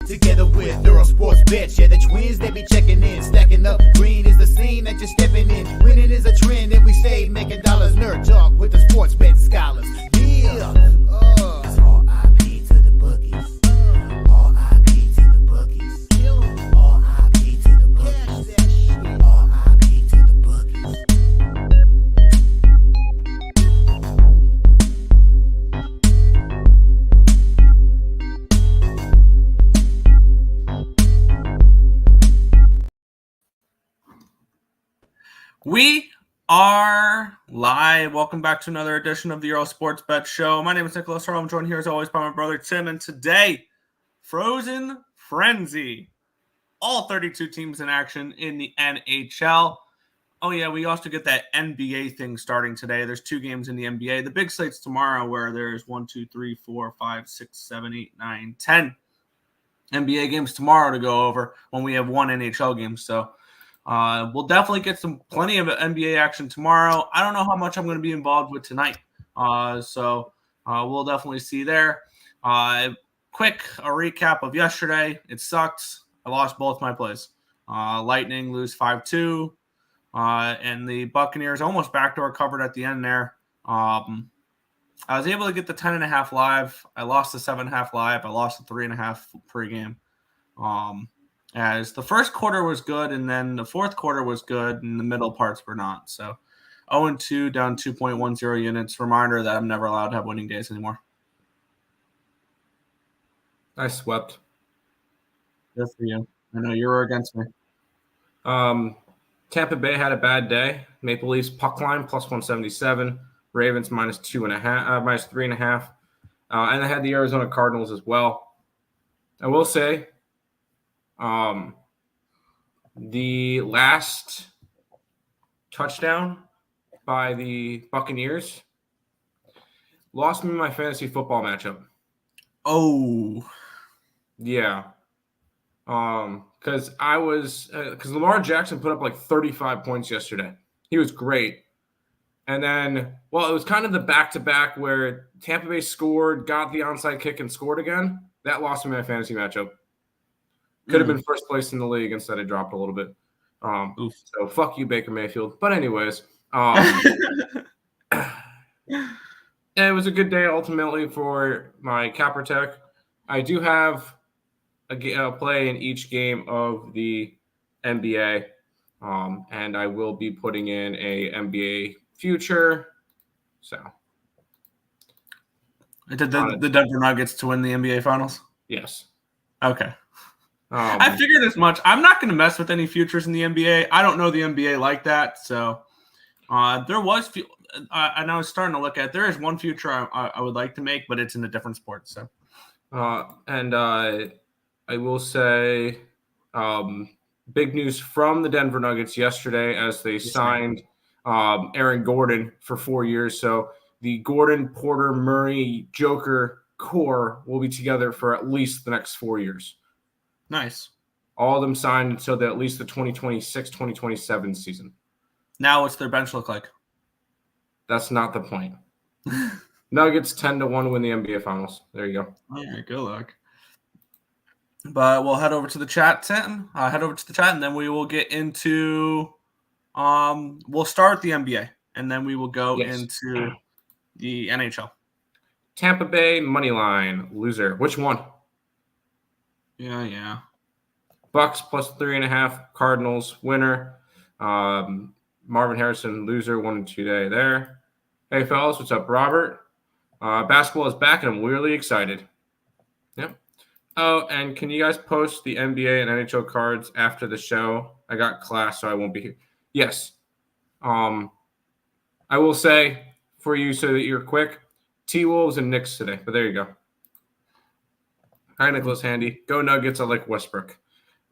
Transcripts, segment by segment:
together with Earle Sports Bets. Yeah, the twins, they be checking in, stacking up. Green is the scene that you're stepping in. Winning is a trend, and we stay making dollars. Nerd talk with the sports bet scholars. Yeah, it's R.I.P. to the bookies. R.I.P. to the bookies. R.I.P. to the bookies. R.I.P. to the bookies. We are live. Welcome back to another edition of the Earle Sports Bet Show. My name is Nicholas Earle. I'm joined here as always by my brother Tim. And today, Frozen Frenzy. All 32 teams in action in the NHL. Oh yeah, we also get that NBA thing starting today. There's 2 games in the NBA. The big slate's tomorrow where there's 1, 2, 3, 4, 5, 6, 7, 8, 9, 10 NBA games tomorrow to go over when we have 1 NHL game. So we'll definitely get plenty of NBA action tomorrow. I don't know how much I'm going to be involved with tonight. So we'll definitely see there. Quick, a recap of yesterday. It sucks. I lost both my plays. Lightning lose 5-2. And the Buccaneers almost backdoor covered at the end there. I was able to get the 10.5 live. I lost the 7.5 live. I lost the 3.5 pregame. As the first quarter was good, and then the fourth quarter was good, and the middle parts were not. So 0-2, down 2.10 units. Reminder that I'm never allowed to have winning days anymore. I swept. Good for you. I know you were against me. Tampa Bay had a bad day. Maple Leafs puck line plus 177. Ravens minus 3.5. And I had the Arizona Cardinals as well. I will say, the last touchdown by the Buccaneers lost me my fantasy football matchup. Oh, yeah. Because Lamar Jackson put up like 35 points yesterday. He was great. And then, it was kind of the back-to-back where Tampa Bay scored, got the onside kick, and scored again. That lost me my fantasy matchup. Could have been first place in the league. Instead, I dropped a little bit. So fuck you, Baker Mayfield. But anyways, it was a good day ultimately for my CapperTek. I do have a play in each game of the NBA, and I will be putting in a NBA future. So, did the Denver Nuggets to win the NBA Finals? Yes. Okay. I figured as much. I'm not going to mess with any futures in the NBA. I don't know the NBA like that. So there was, and I was starting to look at, there is one future I would like to make, but it's in a different sport. So, I will say big news from the Denver Nuggets yesterday as they signed Aaron Gordon for 4 years. So the Gordon, Porter, Murray, Joker core will be together for at least the next 4 years. Nice. All of them signed until at least the 2026-2027 season. Now what's their bench look like? That's not the point. Nuggets 10-1 win the NBA Finals. There you go. All right, good luck. But we'll head over to the chat, Tim. And then we will get into we'll start the NBA, and then we will go into the NHL. Tampa Bay money line loser. Which one? Yeah. Bucks plus 3.5. Cardinals winner. Marvin Harrison loser 1 and 2 day there. Hey fellas, what's up, Robert? Basketball is back, and I'm really excited. Yep. Oh, and can you guys post the NBA and NHL cards after the show? I got class, so I won't be here. Yes. I will say for you so that you're quick, T-Wolves and Knicks today, but there you go. Hi, Nicholas Handy. Go Nuggets. I like Westbrook.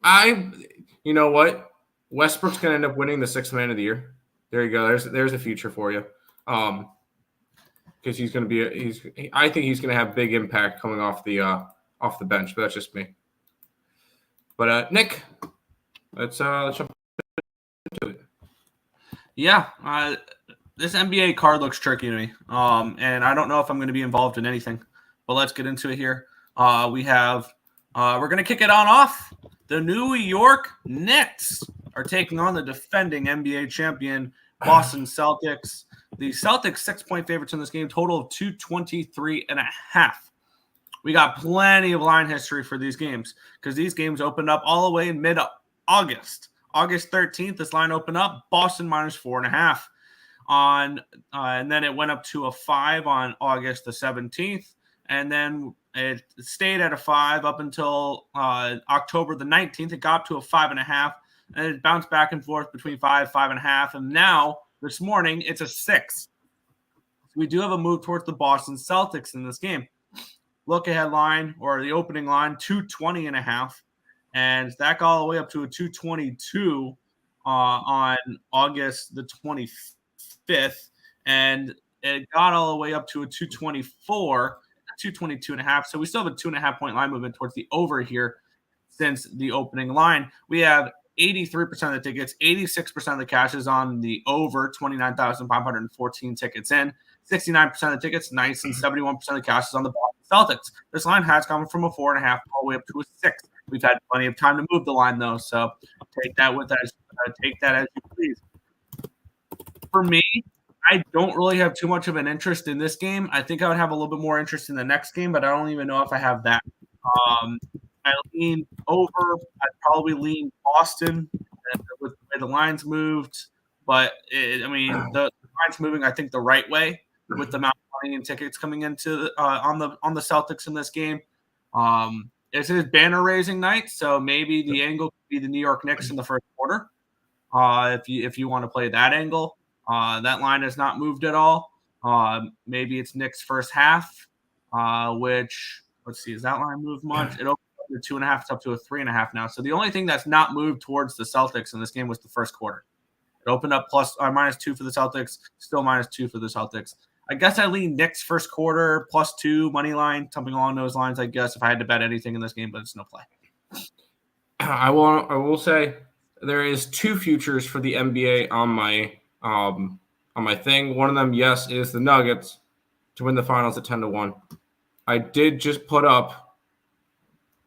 You know what? Westbrook's going to end up winning the 6th man of the year. There you go. There's a future for you. Because he's going to be I think he's going to have big impact coming off the bench, but that's just me. But Nick, let's jump into it. Yeah, this NBA card looks tricky to me. And I don't know if I'm going to be involved in anything. But let's get into it here. We have We're going to kick it on off. The New York Knicks are taking on the defending NBA champion Boston Celtics. The Celtics 6-point favorites in this game, total of 223.5. We got plenty of line history for these games because these games opened up all the way in mid-August. August 13th, this line opened up, Boston minus 4.5. And then it went up to a 5 on August the 17th. And then it stayed at a 5 up until October the 19th. It got up to a 5.5. And it bounced back and forth between 5, 5.5. And now, this morning, it's a 6. We do have a move towards the Boston Celtics in this game. Look ahead line, or the opening line, 220.5. And that got all the way up to a 222 on August the 25th. And it got all the way up to a 224, 222.5. So we still have a 2.5-point line movement towards the over here since the opening line. We have 83% of the tickets, 86% of the cash is on the over, 29,514 tickets in. 69% of the tickets, nice, and 71% of the cash is on the Boston Celtics. This line has come from a 4.5 all the way up to a 6. We've had plenty of time to move the line, though, so take that as you please. For me, I don't really have too much of an interest in this game. I think I would have a little bit more interest in the next game, but I don't even know if I have that. I lean over. I'd probably lean Boston with the way the lines moved, but the line's moving, I think, the right way with the amount of money and tickets coming into on the Celtics in this game. This is banner raising night, so maybe the angle could be the New York Knicks in the first quarter. If you want to play that angle, that line has not moved at all. Maybe it's Knicks first half, which let's see, has that line moved much? It opened up to 2.5, it's up to a 3.5 now. So the only thing that's not moved towards the Celtics in this game was the first quarter. It opened up -2 for the Celtics, still -2 for the Celtics. I guess I lean Knicks first quarter, +2 money line, something along those lines, I guess, if I had to bet anything in this game, but it's no play. I will say there is 2 futures for the NBA on my thing. One of them, yes, is the Nuggets to win the finals at 10-1. I did just put up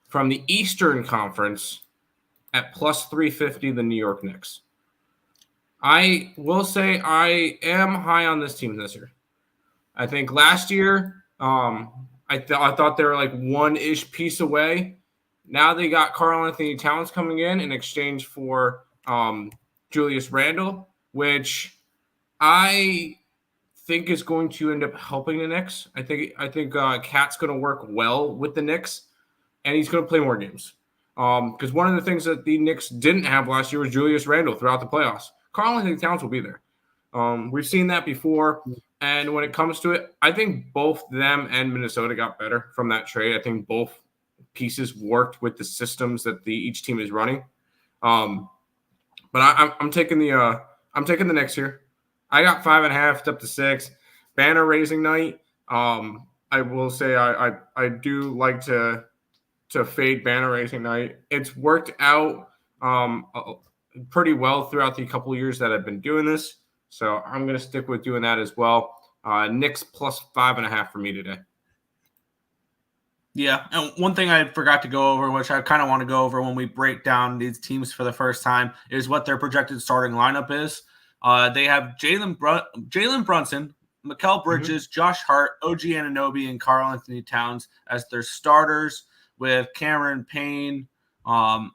from the Eastern Conference at +350 the New York Knicks. I will say I am high on this team this year. I think last year, I thought they were like one-ish piece away. Now they got Karl-Anthony Towns coming in exchange for Julius Randle, which I think is going to end up helping the Knicks. I think Cat's going to work well with the Knicks, and he's going to play more games. Because one of the things that the Knicks didn't have last year was Julius Randle throughout the playoffs. Karl-Anthony Towns will be there. We've seen that before. And when it comes to it, I think both them and Minnesota got better from that trade. I think both pieces worked with the systems that each team is running. But I'm taking the Knicks here. I got 5.5. It's up to 6. Banner raising night. I will say I do like to fade banner raising night. It's worked out pretty well throughout the couple of years that I've been doing this. So I'm going to stick with doing that as well. Knicks +5.5 for me today. Yeah, and one thing I forgot to go over, which I kind of want to go over when we break down these teams for the first time, is what their projected starting lineup is. They have Jalen Brunson, Mikal Bridges, Josh Hart, OG Anunoby, and Karl-Anthony Towns as their starters, with Cameron Payne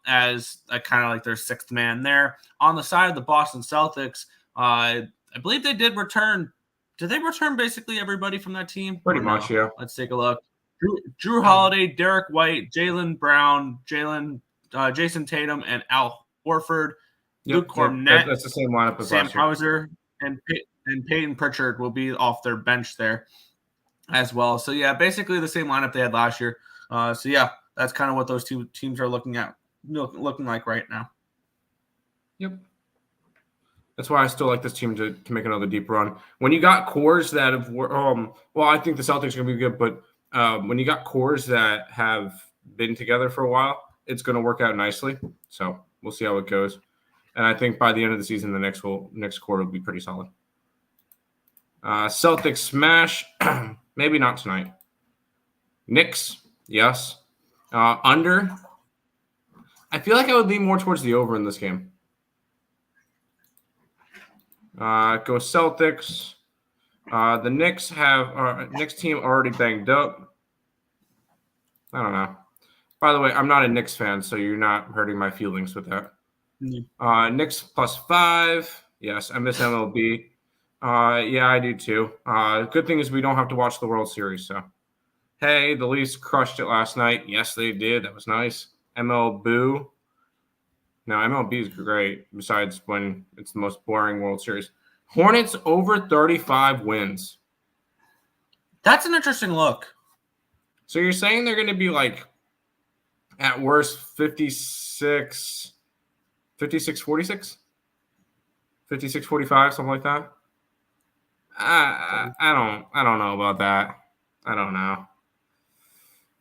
as kind of like their sixth man there. On the side of the Boston Celtics, I believe they did return. Did they return basically everybody from that team? Pretty much, yeah. Let's take a look. Drew Holiday, Derek White, Jaylen Brown, Jason Tatum, and Al Horford. Luke Cornett. That's the same lineup as Sam last year. Hauser and Peyton Pritchard will be off their bench there as well. So, yeah, basically the same lineup they had last year. So, yeah, that's kind of what those two teams are looking like right now. Yep. That's why I still like this team to make another deep run. When you got cores that have I think the Celtics are going to be good, but when you got cores that have been together for a while, it's going to work out nicely. So we'll see how it goes. And I think by the end of the season, the next quarter will be pretty solid. Celtics smash, maybe not tonight. Knicks, yes. Under. I feel like I would lean more towards the over in this game. Go Celtics. The Knicks have Knicks team already banged up. I don't know. By the way, I'm not a Knicks fan, so you're not hurting my feelings with that. Knicks +5. Yes, I miss MLB. Yeah, I do too. Good thing is we don't have to watch the World Series. So, hey, the Leafs crushed it last night. Yes, they did. That was nice. MLB. No, MLB is great. Besides when it's the most boring World Series. Hornets over 35 wins. That's an interesting look. So you're saying they're going to be like, at worst, 56, 46? 56-45, something like that. I don't know about that. I don't know.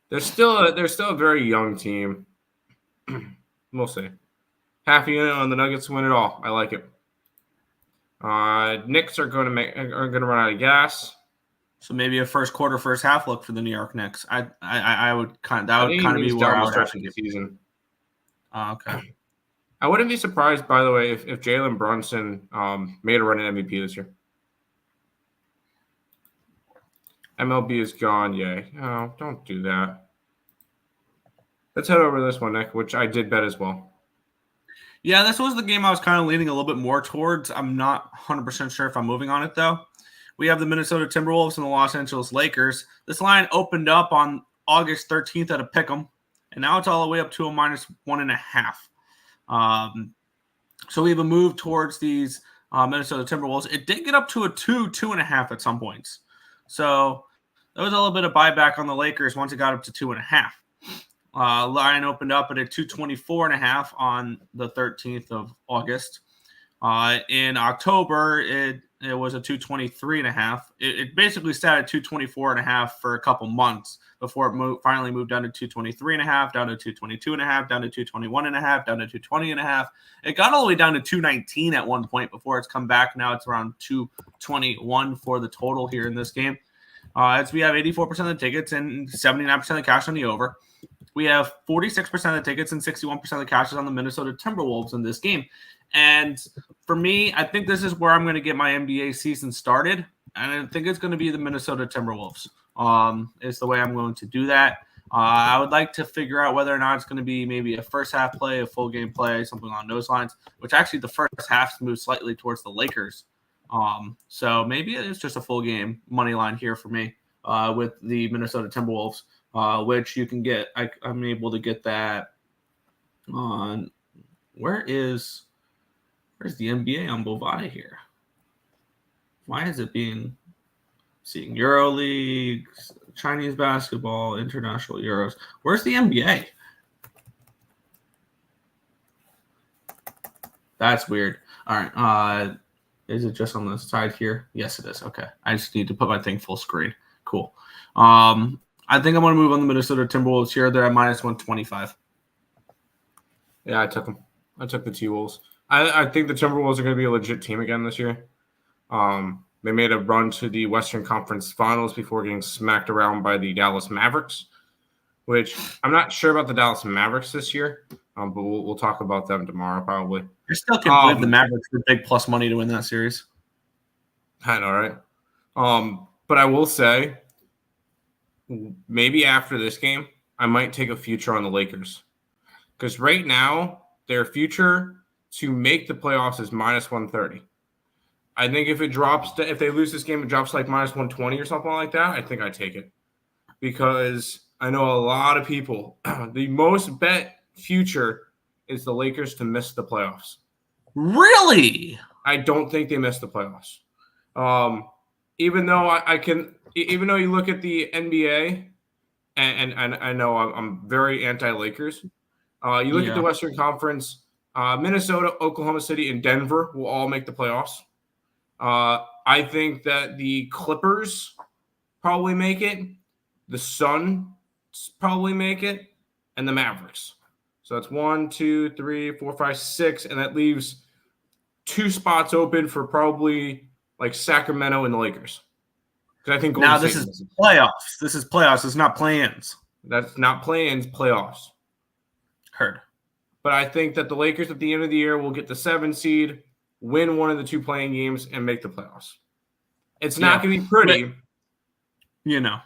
They're still a very young team. We'll see. Half unit on the Nuggets to win it all. I like it. Knicks are going to run out of gas. So maybe a first quarter, first half look for the New York Knicks. I would kind of be where I would have to the season. Okay. I wouldn't be surprised, by the way, if Jalen Brunson made a run at MVP this year. MLB is gone. Yay. Oh, don't do that. Let's head over to this one, Nick, which I did bet as well. Yeah, this was the game I was kind of leaning a little bit more towards. I'm not 100% sure if I'm moving on it, though. We have the Minnesota Timberwolves and the Los Angeles Lakers. This line opened up on August 13th at a pick'em, and now it's all the way up to a -1.5. So we have a move towards these Minnesota Timberwolves. It did get up to a 2.5 at some points. So there was a little bit of buyback on the Lakers once it got up to 2.5. Line opened up at a 224.5 on the 13th of August. In October, it was a 223.5. It basically sat at 224.5 for a couple months before it finally moved down to 223.5, down to 222.5, down to 221.5, down to 220.5. It got all the way down to 219 at one point before it's come back. Now it's around 221 for the total here in this game. As we have 84% of the tickets and 79% of the cash on the over. We have 46% of the tickets and 61% of the cash on the Minnesota Timberwolves in this game. And for me, I think this is where I'm going to get my NBA season started. And I think it's going to be the Minnesota Timberwolves is the way I'm going to do that. I would like to figure out whether or not it's going to be maybe a first half play, a full game play, something on those lines, which actually the first half moves slightly towards the Lakers. So maybe it's just a full game money line here for me with the Minnesota Timberwolves. Which you can get. I'm able to get that on. Where's the NBA on Bovada here? Why is it seeing Euro League, Chinese basketball, international Euros? Where's the NBA? That's weird. All right. Is it just on the side here? Yes, it is. Okay. I just need to put my thing full screen. Cool. I think I'm going to move on the Minnesota Timberwolves here. They're at -125. Yeah, I took them. I took the T-Wolves. I think the Timberwolves are going to be a legit team again this year. They made a run to the Western Conference Finals before getting smacked around by the Dallas Mavericks, which I'm not sure about the Dallas Mavericks this year, but we'll talk about them tomorrow probably. I still can't believe the Mavericks were big plus money to win that series. I know, right? But I will say, maybe after this game, I might take a future on the Lakers. Because right now, their future to make the playoffs is -130. I think if they lose this game, it drops like -120 or something like that, I think I take it. Because I know a lot of people, the most bet future is the Lakers to miss the playoffs. Really? I don't think they miss the playoffs. Even though even though you look at the NBA, and I know I'm very anti-Lakers, you look at the Western Conference, Minnesota, Oklahoma City, and Denver will all make the playoffs. I think that the Clippers probably make it, the Suns probably make it, and the Mavericks. So that's 1, 2, 3, 4, 5, 6, and that leaves 2 spots open for probably like Sacramento and the Lakers. I think now this is playoffs. This is playoffs. It's not play-ins. That's not play-ins, playoffs. Heard. But I think that the Lakers at the end of the year will get the 7 seed, win one of the 2 playing games, and make the playoffs. It's not going to be pretty. But,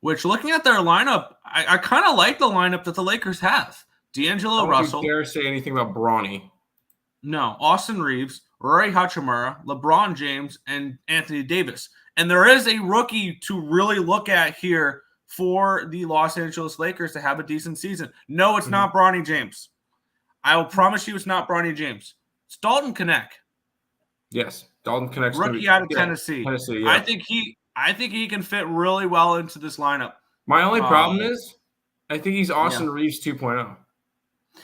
which looking at their lineup, I kind of like the lineup that the Lakers have. D'Angelo Russell. Don't you dare say anything about Bronny. No, Austin Reeves, Rory Hachimura, LeBron James, and Anthony Davis. And there is a rookie to really look at here for the Los Angeles Lakers to have a decent season. No, it's not Bronny James. I will promise you it's not Bronny James. It's Dalton Knecht. Yes, Dalton Knecht. Rookie out of Tennessee. Yeah. I think he can fit really well into this lineup. My only problem is I think he's Austin Reeves 2.0.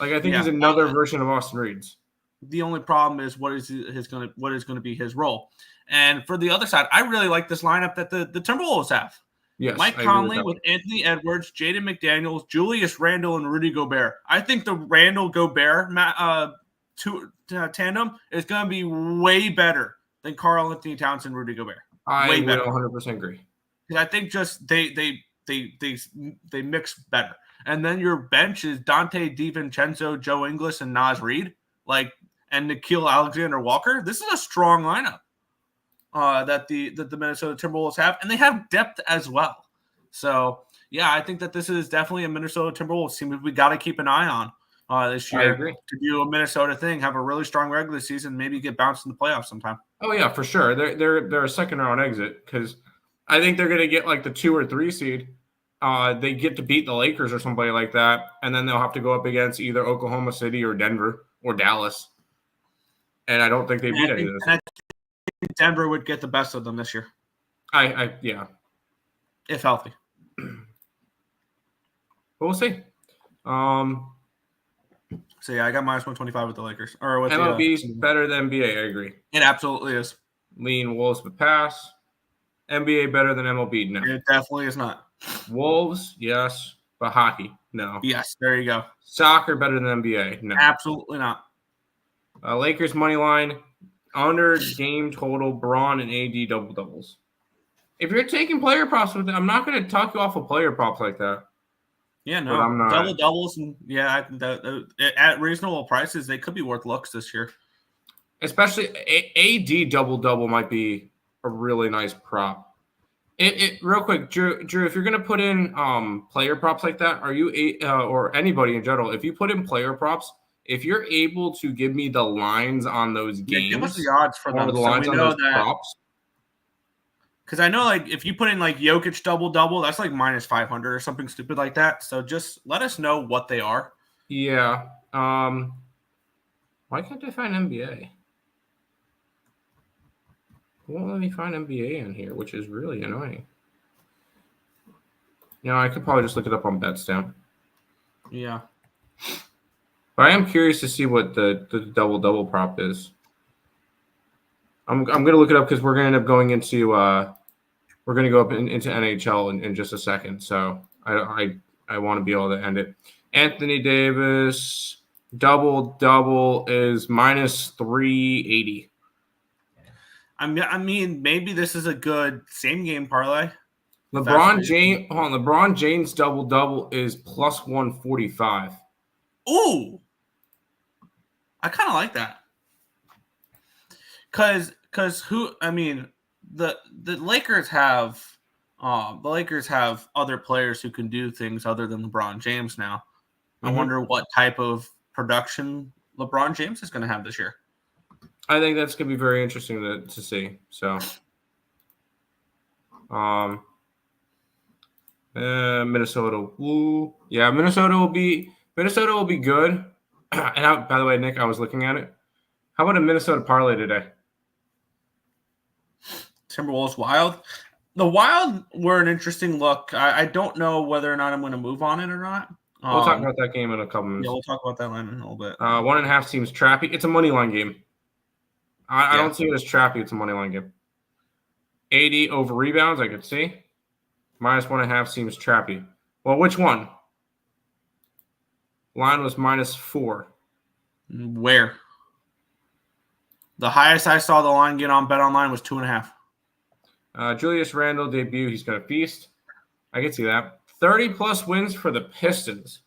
Like I think he's another version of Austin Reeves. The only problem is what is going to be his role. And for the other side, I really like this lineup that the Timberwolves have. Yes, Mike Conley with Anthony Edwards, Jaden McDaniels, Julius Randle, and Rudy Gobert. I think the Randle-Gobert tandem is going to be way better than Karl Anthony Towns and Rudy Gobert. I would 100% agree. Because I think just they mix better. And then your bench is Dante DiVincenzo, Joe Ingles, and Naz Reid, and Nickeil Alexander-Walker. This is a strong lineup that the Minnesota Timberwolves have, and they have depth as well. So yeah, I think that this is definitely a Minnesota Timberwolves team we got to keep an eye on this year to do a Minnesota thing, have a really strong regular season, maybe get bounced in the playoffs sometime. Oh yeah, for sure. They're a second round exit because I think they're going to get like the 2 or 3 seed. They get to beat the Lakers or somebody like that, and then they'll have to go up against either Oklahoma City or Denver or Dallas. And I don't think they beat any of those. I think Denver would get the best of them this year. Yeah. If healthy. But we'll see. So yeah, I got minus 125 with the Lakers. Or with MLB's better than NBA, I agree. It absolutely is. Lean Wolves but pass. NBA better than MLB, no. It definitely is not. Wolves, yes, but hockey, no. Yes, there you go. Soccer better than NBA, no. Absolutely not. Lakers money line, under game total, Braun and AD double doubles. If you're taking player props with it, I'm not going to talk you off of player props like that. Yeah, no, I'm not. Double doubles, and at reasonable prices, they could be worth looks this year. Especially AD double double might be a really nice prop. It real quick, Drew. If you're gonna put in player props like that, are you or anybody in general? If you put in player props, if you're able to give me the lines on those games, give us the odds for them. The lines on those props. Because I know, if you put in Jokic double double, that's minus 500 or something stupid like that. So just let us know what they are. Yeah. Why can't I find NBA? Won't let me find NBA in here, which is really annoying. I could probably just look it up on Betstamp. Yeah. But I am curious to see what the double-double prop is. I'm going to look it up because we're going to end up going into we're going to go up into NHL in just a second. So I want to be able to end it. Anthony Davis double-double is minus 380. I mean, maybe this is a good same game parlay. LeBron James double is plus 145. Ooh, I kind of like that. Cause the Lakers have other players who can do things other than LeBron James now. I wonder what type of production LeBron James is going to have this year. I think that's going to be very interesting to see. So, Minnesota. Woo. Yeah, Minnesota will be good. And by the way, Nick, I was looking at it. How about a Minnesota parlay today? Timberwolves Wild. The Wild were an interesting look. I don't know whether or not I'm going to move on it or not. We'll talk about that game in a couple minutes. Yeah, we'll talk about that line in a little bit. 1.5 seems trappy. It's a money line game. I don't see it as trappy. It's a money line game. 80 over rebounds, I could see. Minus 1.5 seems trappy. Well, which one? Line was minus 4. Where? The highest I saw the line get on BetOnline was 2.5. Julius Randle debut. He's going to feast. I can see that. 30-plus wins for the Pistons.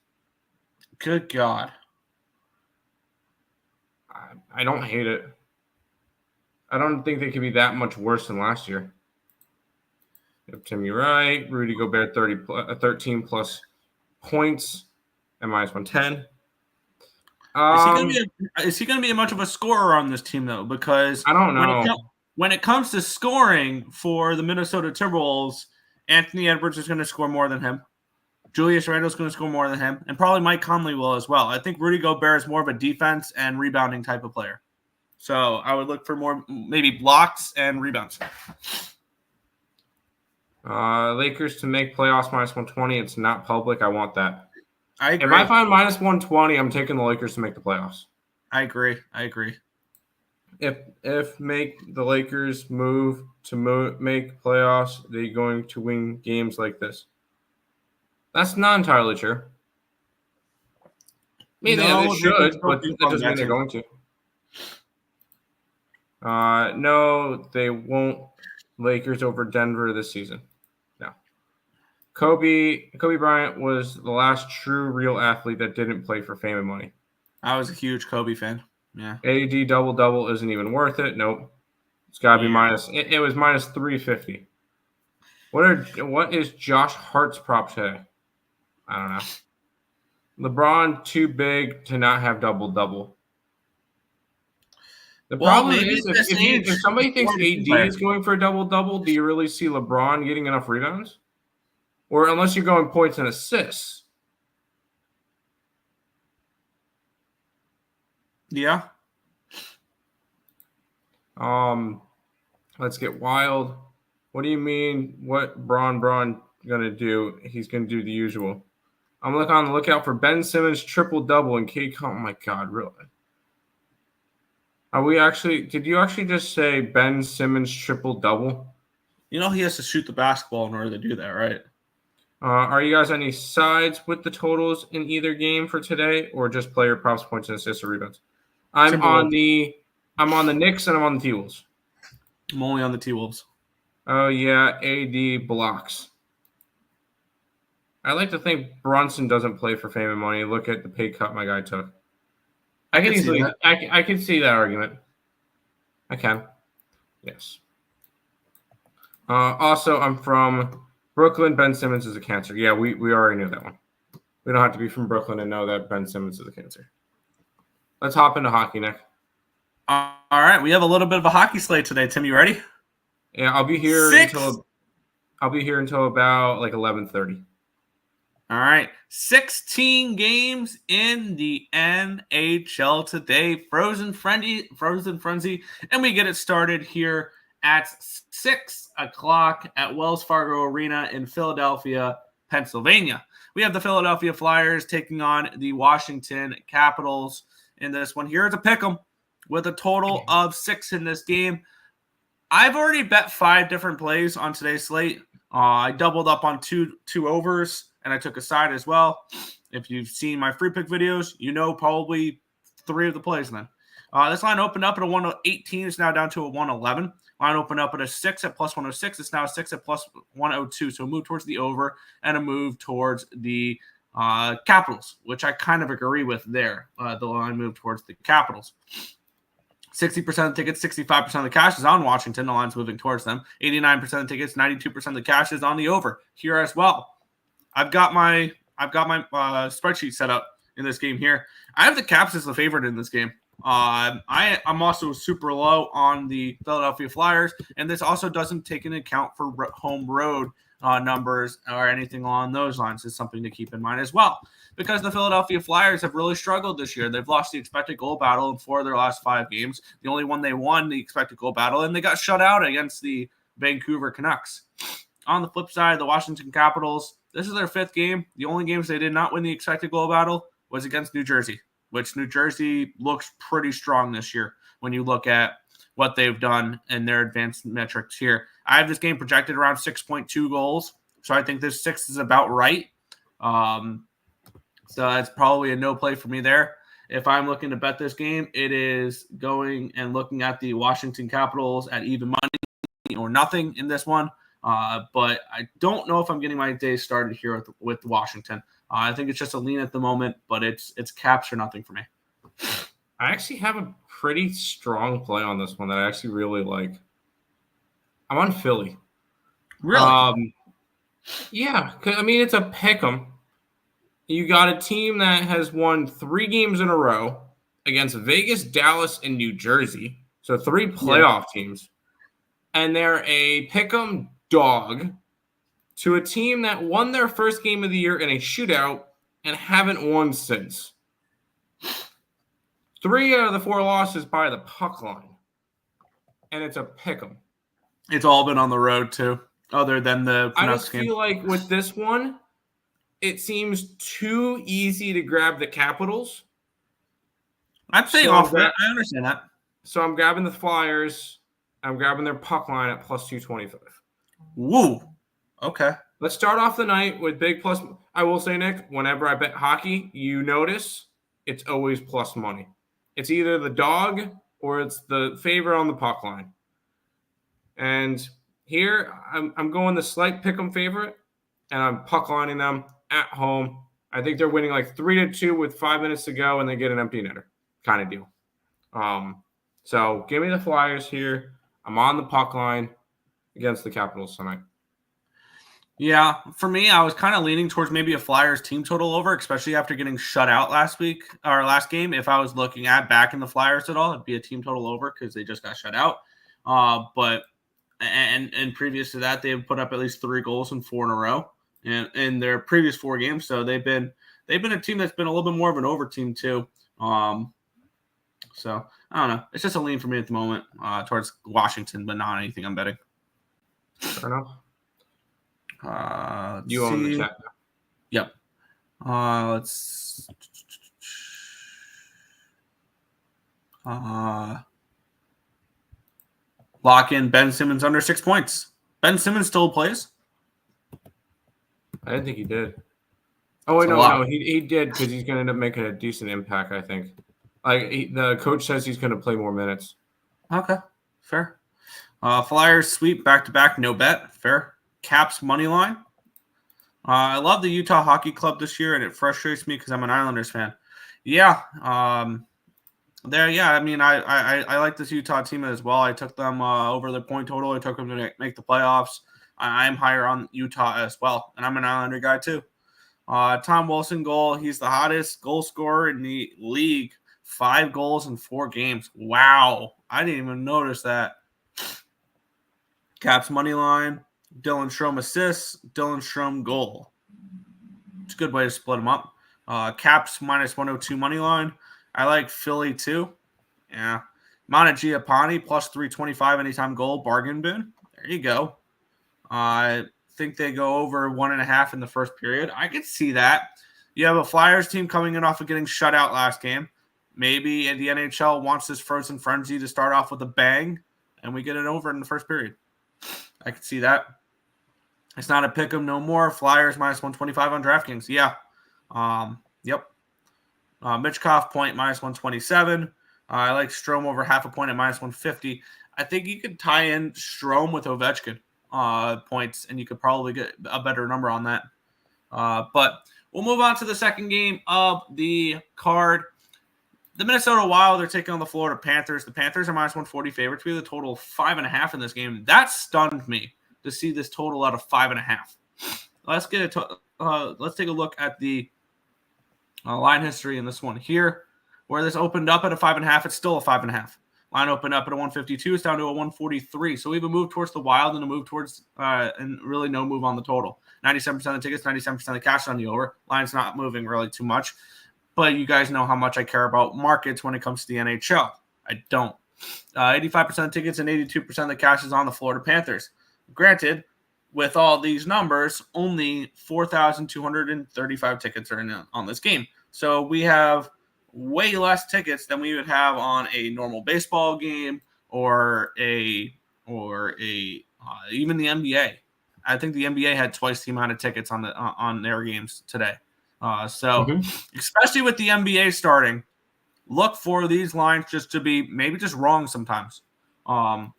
Good God. I don't hate it. I don't think they could be that much worse than last year. Tim, you're right. Rudy Gobert, 13-plus points at -110. Is he going to be much of a scorer on this team, though? Because I don't know. When it comes to scoring for the Minnesota Timberwolves, Anthony Edwards is going to score more than him. Julius Randle is going to score more than him. And probably Mike Conley will as well. I think Rudy Gobert is more of a defense and rebounding type of player. So I would look for more maybe blocks and rebounds. Lakers to make playoffs -120. It's not public. I want that. I agree. If I find -120, I'm taking the Lakers to make the playoffs. I agree. If make the Lakers move to make playoffs, they're going to win games like this. That's not entirely true. Maybe they should, but that doesn't mean they're going to. No, they won't. Lakers over Denver this season. No. Kobe Bryant was the last true real athlete that didn't play for fame and money. I was a huge Kobe fan. Yeah. AD double isn't even worth it. Nope. It's got to be minus. It was -350. What is Josh Hart's prop today? I don't know. LeBron too big to not have double. The problem is if somebody thinks AD is going for a double, do you really see LeBron getting enough rebounds? Or unless you're going points and assists. Yeah. Let's get wild. What do you mean? What Braun gonna do? He's gonna do the usual. I'm on the lookout for Ben Simmons triple-double and Kate. Oh my God, really? Did you actually just say Ben Simmons triple-double? You know he has to shoot the basketball in order to do that, right? Are you guys on any sides with the totals in either game for today, or just player props, points, and assists or rebounds? I'm on the Knicks and I'm on the T-Wolves. I'm only on the T-Wolves. Oh yeah, AD blocks. I like to think Brunson doesn't play for fame and money. Look at the pay cut my guy took. I can see that argument. I can. Yes. Also, I'm from Brooklyn. Ben Simmons is a Cancer. Yeah, we already knew that one. We don't have to be from Brooklyn to know that Ben Simmons is a Cancer. Let's hop into hockey, Nick. All right, we have a little bit of a hockey slate today. Tim, you ready? Yeah, I'll be here until about like 11:30. All right, 16 games in the NHL today. Frozen Frenzy, and we get it started here at 6 o'clock at Wells Fargo Arena in Philadelphia, Pennsylvania. We have the Philadelphia Flyers taking on the Washington Capitals in this one. Here's a pick'em with a total of 6 in this game. I've already bet 5 different plays on today's slate. I doubled up on two overs, and I took a side as well. If you've seen my free pick videos, you know probably 3 of the plays then. This line opened up at a 118. It's now down to a 111. Line opened up at a 6 at plus 106. It's now a 6 at plus 102. So a move towards the over and a move towards the Capitals, which I kind of agree with there. The line moved towards the Capitals. 60% of the tickets, 65% of the cash is on Washington. The line's moving towards them. 89% of the tickets, 92% of the cash is on the over here as well. I've got my spreadsheet set up in this game here. I have the Caps as the favorite in this game. I'm also super low on the Philadelphia Flyers, and this also doesn't take into account for home road numbers or anything along those lines. Is something to keep in mind as well, because the Philadelphia Flyers have really struggled this year. They've lost the expected goal battle in 4 of their last 5 games. The only one they won the expected goal battle, and they got shut out against the Vancouver Canucks. On the flip side, the Washington Capitals, this is their 5th game. The only games they did not win the expected goal battle was against New Jersey, which New Jersey looks pretty strong this year when you look at what they've done and their advanced metrics here. I have this game projected around 6.2 goals, so I think this 6 is about right. So that's probably a no play for me there. If I'm looking to bet this game, it is going and looking at the Washington Capitals at even money or nothing in this one. But I don't know if I'm getting my day started here with Washington. I think it's just a lean at the moment, but it's caps or nothing for me. I actually have a pretty strong play on this one that I actually really like. I'm on Philly. Really? Yeah, I mean, it's a pick 'em. You got a team that has won 3 games in a row against Vegas, Dallas, and New Jersey. So 3 playoff teams. And they're a pick 'em dog to a team that won their first game of the year in a shootout and haven't won since. 3 out of the 4 losses by the puck line. And it's a pick 'em. It's all been on the road, too, other than the I Canucks just game. feel like with this one, it seems too easy to grab the Capitals. I'm saying off that. I understand that. So I'm grabbing the Flyers. I'm grabbing their puck line at plus 225. Woo. Okay. Let's start off the night with big plus. I will say, Nick, whenever I bet hockey, you notice it's always plus money. It's either the dog or it's the favorite on the puck line. And here I'm going the slight pick'em favorite, and I'm puck lining them at home. I think they're winning like 3-2 with 5 minutes to go, and they get an empty netter kind of deal. So give me the Flyers here. I'm on the puck line against the Capitals tonight. Yeah, for me, I was kind of leaning towards maybe a Flyers team total over, especially after getting shut out last game. If I was looking at back in the Flyers at all, it'd be a team total over because they just got shut out. But previous to that, they have put up at least 3 goals in 4 in a row, and in their previous 4 games. So they've been a team that's been a little bit more of an over team too. So I don't know. It's just a lean for me at the moment towards Washington, but not anything I'm betting. Fair enough. You own the chat now. Yep. Let's lock in Ben Simmons under 6 points. Ben Simmons still plays? I didn't think he did. Oh, wait, no, he did because he's going to end up making a decent impact, I think. The coach says he's going to play more minutes. Okay, fair. Flyers sweep back-to-back, no bet. Fair. Caps money line. I love the Utah Hockey Club this year, and it frustrates me because I'm an Islanders fan. Yeah. I mean, I like this Utah team as well. I took them over their point total. I took them to make the playoffs. I'm higher on Utah as well, and I'm an Islander guy too. Tom Wilson goal. He's the hottest goal scorer in the league. 5 goals in 4 games. Wow. I didn't even notice that. Caps money line. Dylan Strome assists. Dylan Strome goal. It's a good way to split them up. Caps minus 102 money line. I like Philly too. Yeah. Montegiapani plus 325 anytime goal. Bargain bin. There you go. I think they go over 1.5 in the first period. I could see that. You have a Flyers team coming in off of getting shut out last game. Maybe the NHL wants this frozen frenzy to start off with a bang, and we get it over in the first period. I could see that. It's not a pick 'em no more. Flyers minus 125 on DraftKings. Yeah. Yep. Mitchkov point minus 127. I like Strome over 0.5 point at minus 150. I think you could tie in Strome with Ovechkin points, and you could probably get a better number on that. But we'll move on to the second game of the card. The Minnesota Wild are taking on the Florida Panthers. The Panthers are minus 140 favorites. We have a total of 5.5 in this game. That stunned me to see this total out of 5.5. Let's take a look at the line history in this one here, where this opened up at a 5.5. It's still a 5.5. Line opened up at a 152. It's down to a 143. So we have a move towards the Wild and a move towards and really no move on the total. 97% of the tickets, 97% of the cash on the over. Line's not moving really too much. But you guys know how much I care about markets when it comes to the NHL. I don't. 85% of tickets and 82% of the cash is on the Florida Panthers. Granted, with all these numbers, only 4,235 tickets are in on this game. So we have way less tickets than we would have on a normal baseball game or even the NBA. I think the NBA had twice the amount of tickets on their games today. Especially with the NBA starting, look for these lines just to be maybe just wrong sometimes. I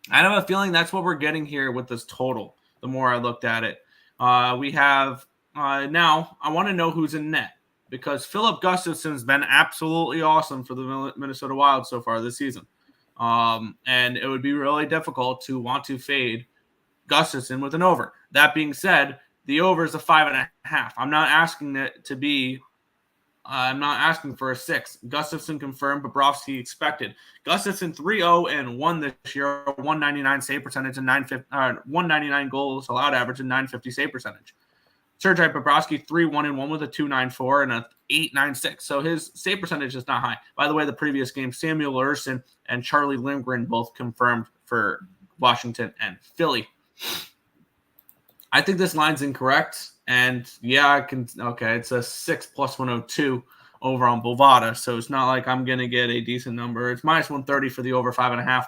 have a feeling that's what we're getting here with this total. the more I looked at it. We have now I want to know who's in net, because Philip Gustafson's been absolutely awesome for the Minnesota Wild so far this season. And it would be really difficult to want to fade Gustafson with an over. That being said, the over is a 5.5. I'm not asking it to be. I'm not asking for a 6. Gustafson confirmed, Bobrovsky expected. Gustafson 3-0-1 this year, 199 save percentage and 199 goals allowed average and 950 save percentage. Sergei Bobrovsky 3-1-1 with a 294 and a 896. So his save percentage is not high. By the way, the previous game, Samuel Ersson and Charlie Lindgren both confirmed for Washington and Philly. I think this line's incorrect. And yeah, I can. Okay, it's a 6 plus 102 over on Bovada. So it's not like I'm going to get a decent number. It's minus 130 for the over 5.5.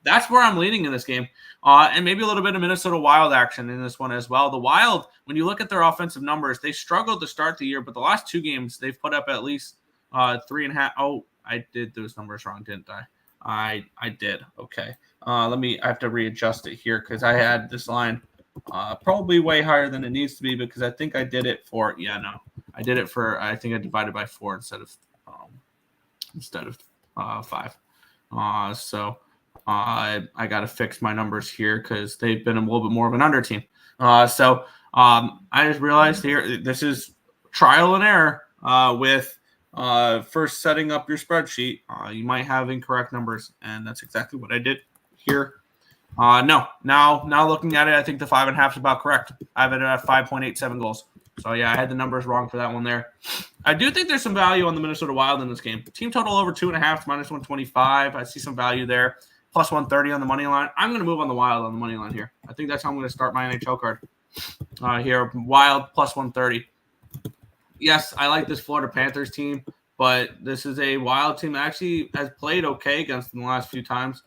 That's where I'm leaning in this game. And maybe a little bit of Minnesota Wild action in this one as well. The Wild, when you look at their offensive numbers, they struggled to start the year, but the last 2 games, they've put up at least 3.5. Oh, I did those numbers wrong, didn't I? I did. Okay. I have to readjust it here because I had this line probably way higher than it needs to be, because I think I did it for, I did it for, I think I divided by 4 instead of 5. So I got to fix my numbers here because they've been a little bit more of an under team. So I just realized here, this is trial and error with first setting up your spreadsheet. You might have incorrect numbers, and that's exactly what I did here. No, now looking at it, I think the 5.5 is about correct. I have it at 5.87 goals. So yeah, I had the numbers wrong for that one there. I do think there's some value on the Minnesota Wild in this game. Team total over 2.5 is minus 125. I see some value there. Plus 130 on the money line. I'm going to move on the Wild on the money line here. I think that's how I'm going to start my NHL card here. Wild plus 130. Yes, I like this Florida Panthers team, but this is a Wild team that actually has played okay against them the last few times.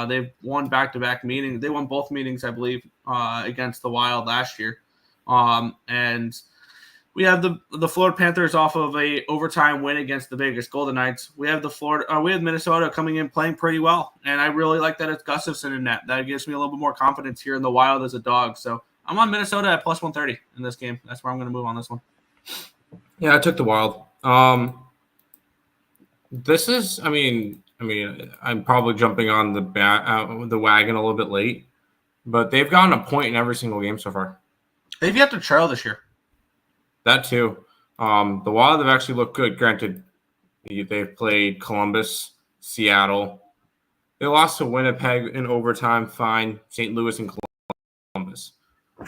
They've won back-to-back meetings. They won both meetings, I believe, against the Wild last year. And we have the Florida Panthers off of a overtime win against the Vegas Golden Knights. We have we have Minnesota coming in playing pretty well, and I really like that it's Gustafson in net. That gives me a little bit more confidence here in the Wild as a dog. So I'm on Minnesota at plus 130 in this game. That's where I'm going to move on this one. Yeah, I took the Wild. This is, I mean, I'm probably jumping on the wagon a little bit late, but they've gotten a point in every single game so far. They've yet to trail this year. That too. The Wild have actually looked good. Granted, they've played Columbus, Seattle. They lost to Winnipeg in overtime. Fine. St. Louis and Columbus.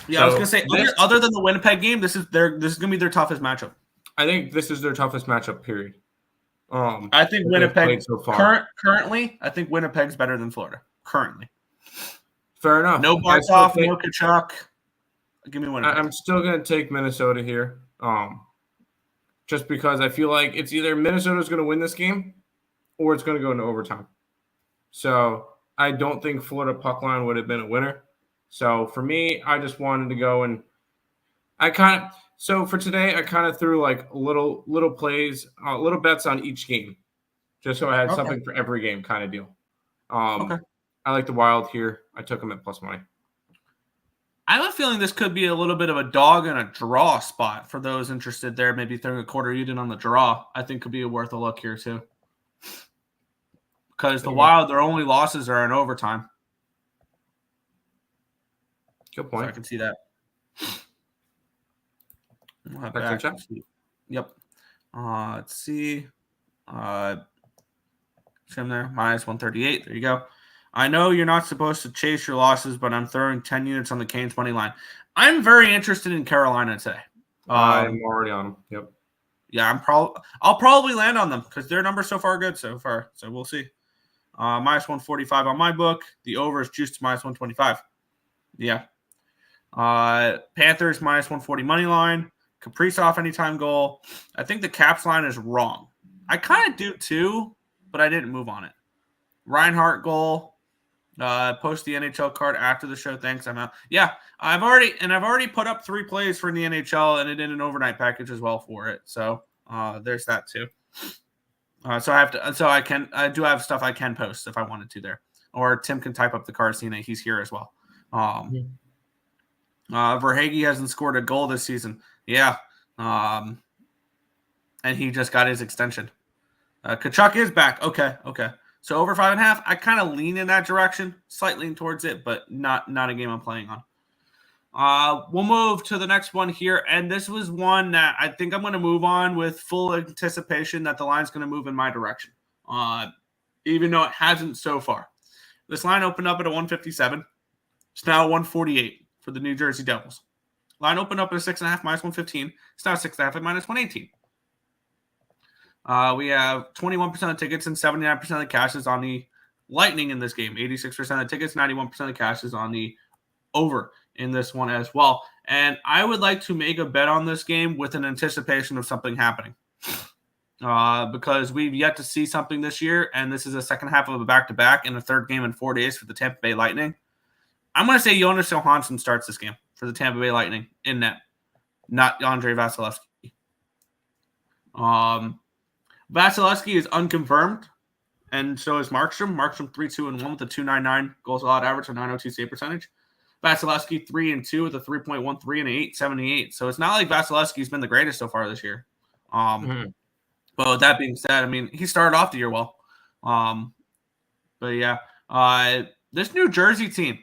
Yeah, so I was gonna say other than the Winnipeg game, this is gonna be their toughest matchup. I think this is their toughest matchup. Period. I think Winnipeg so currently. I think Winnipeg's better than Florida currently. Fair enough. No Barkov, no Kachuk. Give me Winnipeg. I'm still gonna take Minnesota here. Just because I feel like it's either Minnesota's going to win this game or it's going to go into overtime. So I don't think Florida puck line would have been a winner. So for me, I just wanted to go and so for today, I kind of threw like little plays, little bets on each game, just so I had something for every game kind of deal. I like the Wild here. I took them at plus money. I have a feeling this could be a little bit of a dog and a draw spot for those interested there. Maybe throwing a quarter unit on the draw, I think could be worth a look here too. Because the Wild, their only losses are in overtime. Good point. So I can see that. Yep. Let's see. Trim there, minus 138. There you go. I know you're not supposed to chase your losses, but I'm throwing 10 units on the Canes money line. I'm very interested in Carolina today. I'm already on them. Yep. Yeah, I'll probably land on them because their numbers so far are good so far. So we'll see. Minus 145 on my book. The over is juiced to minus 125. Yeah. Panthers minus 140 money line. Kaprizov anytime goal. I think the Caps line is wrong. I kind of do too, but I didn't move on it. Reinhart goal. Post the NHL card after the show. Thanks. I'm out. Yeah, I've already put up 3 plays for the NHL and it in an overnight package as well for it. So there's that too. I do have stuff I can post if I wanted to there, or Tim can type up the card seeing that he's here as well. Verhaeghe hasn't scored a goal this season. Yeah. And he just got his extension. Kachuk is back. Okay. So over 5.5, I kind of lean in that direction, slightly lean towards it, but not a game I'm playing on. We'll move to the next one here, and this was one that I think I'm going to move on with full anticipation that the line's going to move in my direction, even though it hasn't so far. This line opened up at a 157. It's now a 148 for the New Jersey Devils. Line opened up at a 6.5 minus 115. It's now 6.5 at minus 118. We have 21% of tickets and 79% of the cash is on the Lightning in this game. 86% of tickets, 91% of the cash is on the over in this one as well. And I would like to make a bet on this game with an anticipation of something happening. Because we've yet to see something this year, and this is a second half of a back-to-back and a third game in 4 days for the Tampa Bay Lightning. I'm going to say Jonas Johansson starts this game for the Tampa Bay Lightning in net, not Andrei Vasilevsky. Vasilevsky is unconfirmed, and so is Markstrom. Markstrom 3-2-1 with a 2.99 goals allowed average, a 902 save percentage. Vasilevsky 3-2 with a 3.13 and an 8.78. So it's not like Vasilevsky's been the greatest so far this year. But with that being said, I mean, he started off the year well. But yeah, this New Jersey team.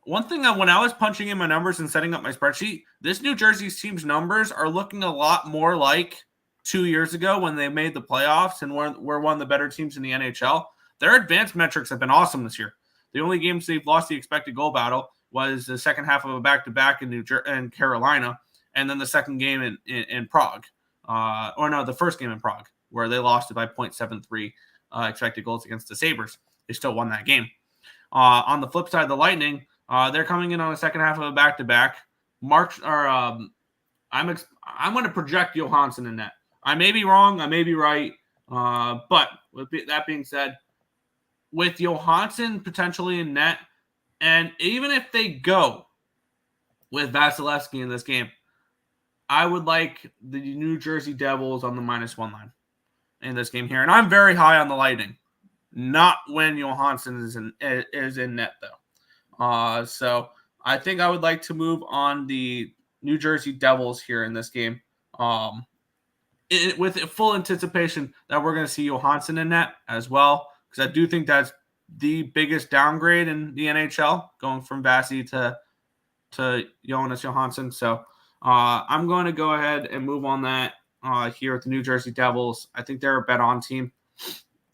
One thing that when I was punching in my numbers and setting up my spreadsheet, this New Jersey team's numbers are looking a lot more like 2 years ago when they made the playoffs and were one of the better teams in the NHL. Their advanced metrics have been awesome this year. The only games they've lost the expected goal battle was the second half of a back-to-back in Carolina, and then the second game in Prague. The first game in Prague, where they lost it by 0.73 expected goals against the Sabres. They still won that game. On the flip side, the Lightning, they're coming in on the second half of a back-to-back. I'm going to project Johansson in net. I may be wrong. I may be right. But with that being said, with Johansson potentially in net, and even if they go with Vasilevsky in this game, I would like the New Jersey Devils on the -1 line in this game here. And I'm very high on the Lightning, not when Johansson is in net, though. So I think I would like to move on the New Jersey Devils here in this game with full anticipation that we're going to see Johansson in net as well, because I do think that's the biggest downgrade in the NHL, going from Vasi to Jonas Johansson. So I'm going to go ahead and move on that here with the New Jersey Devils. I think they're a bet-on team,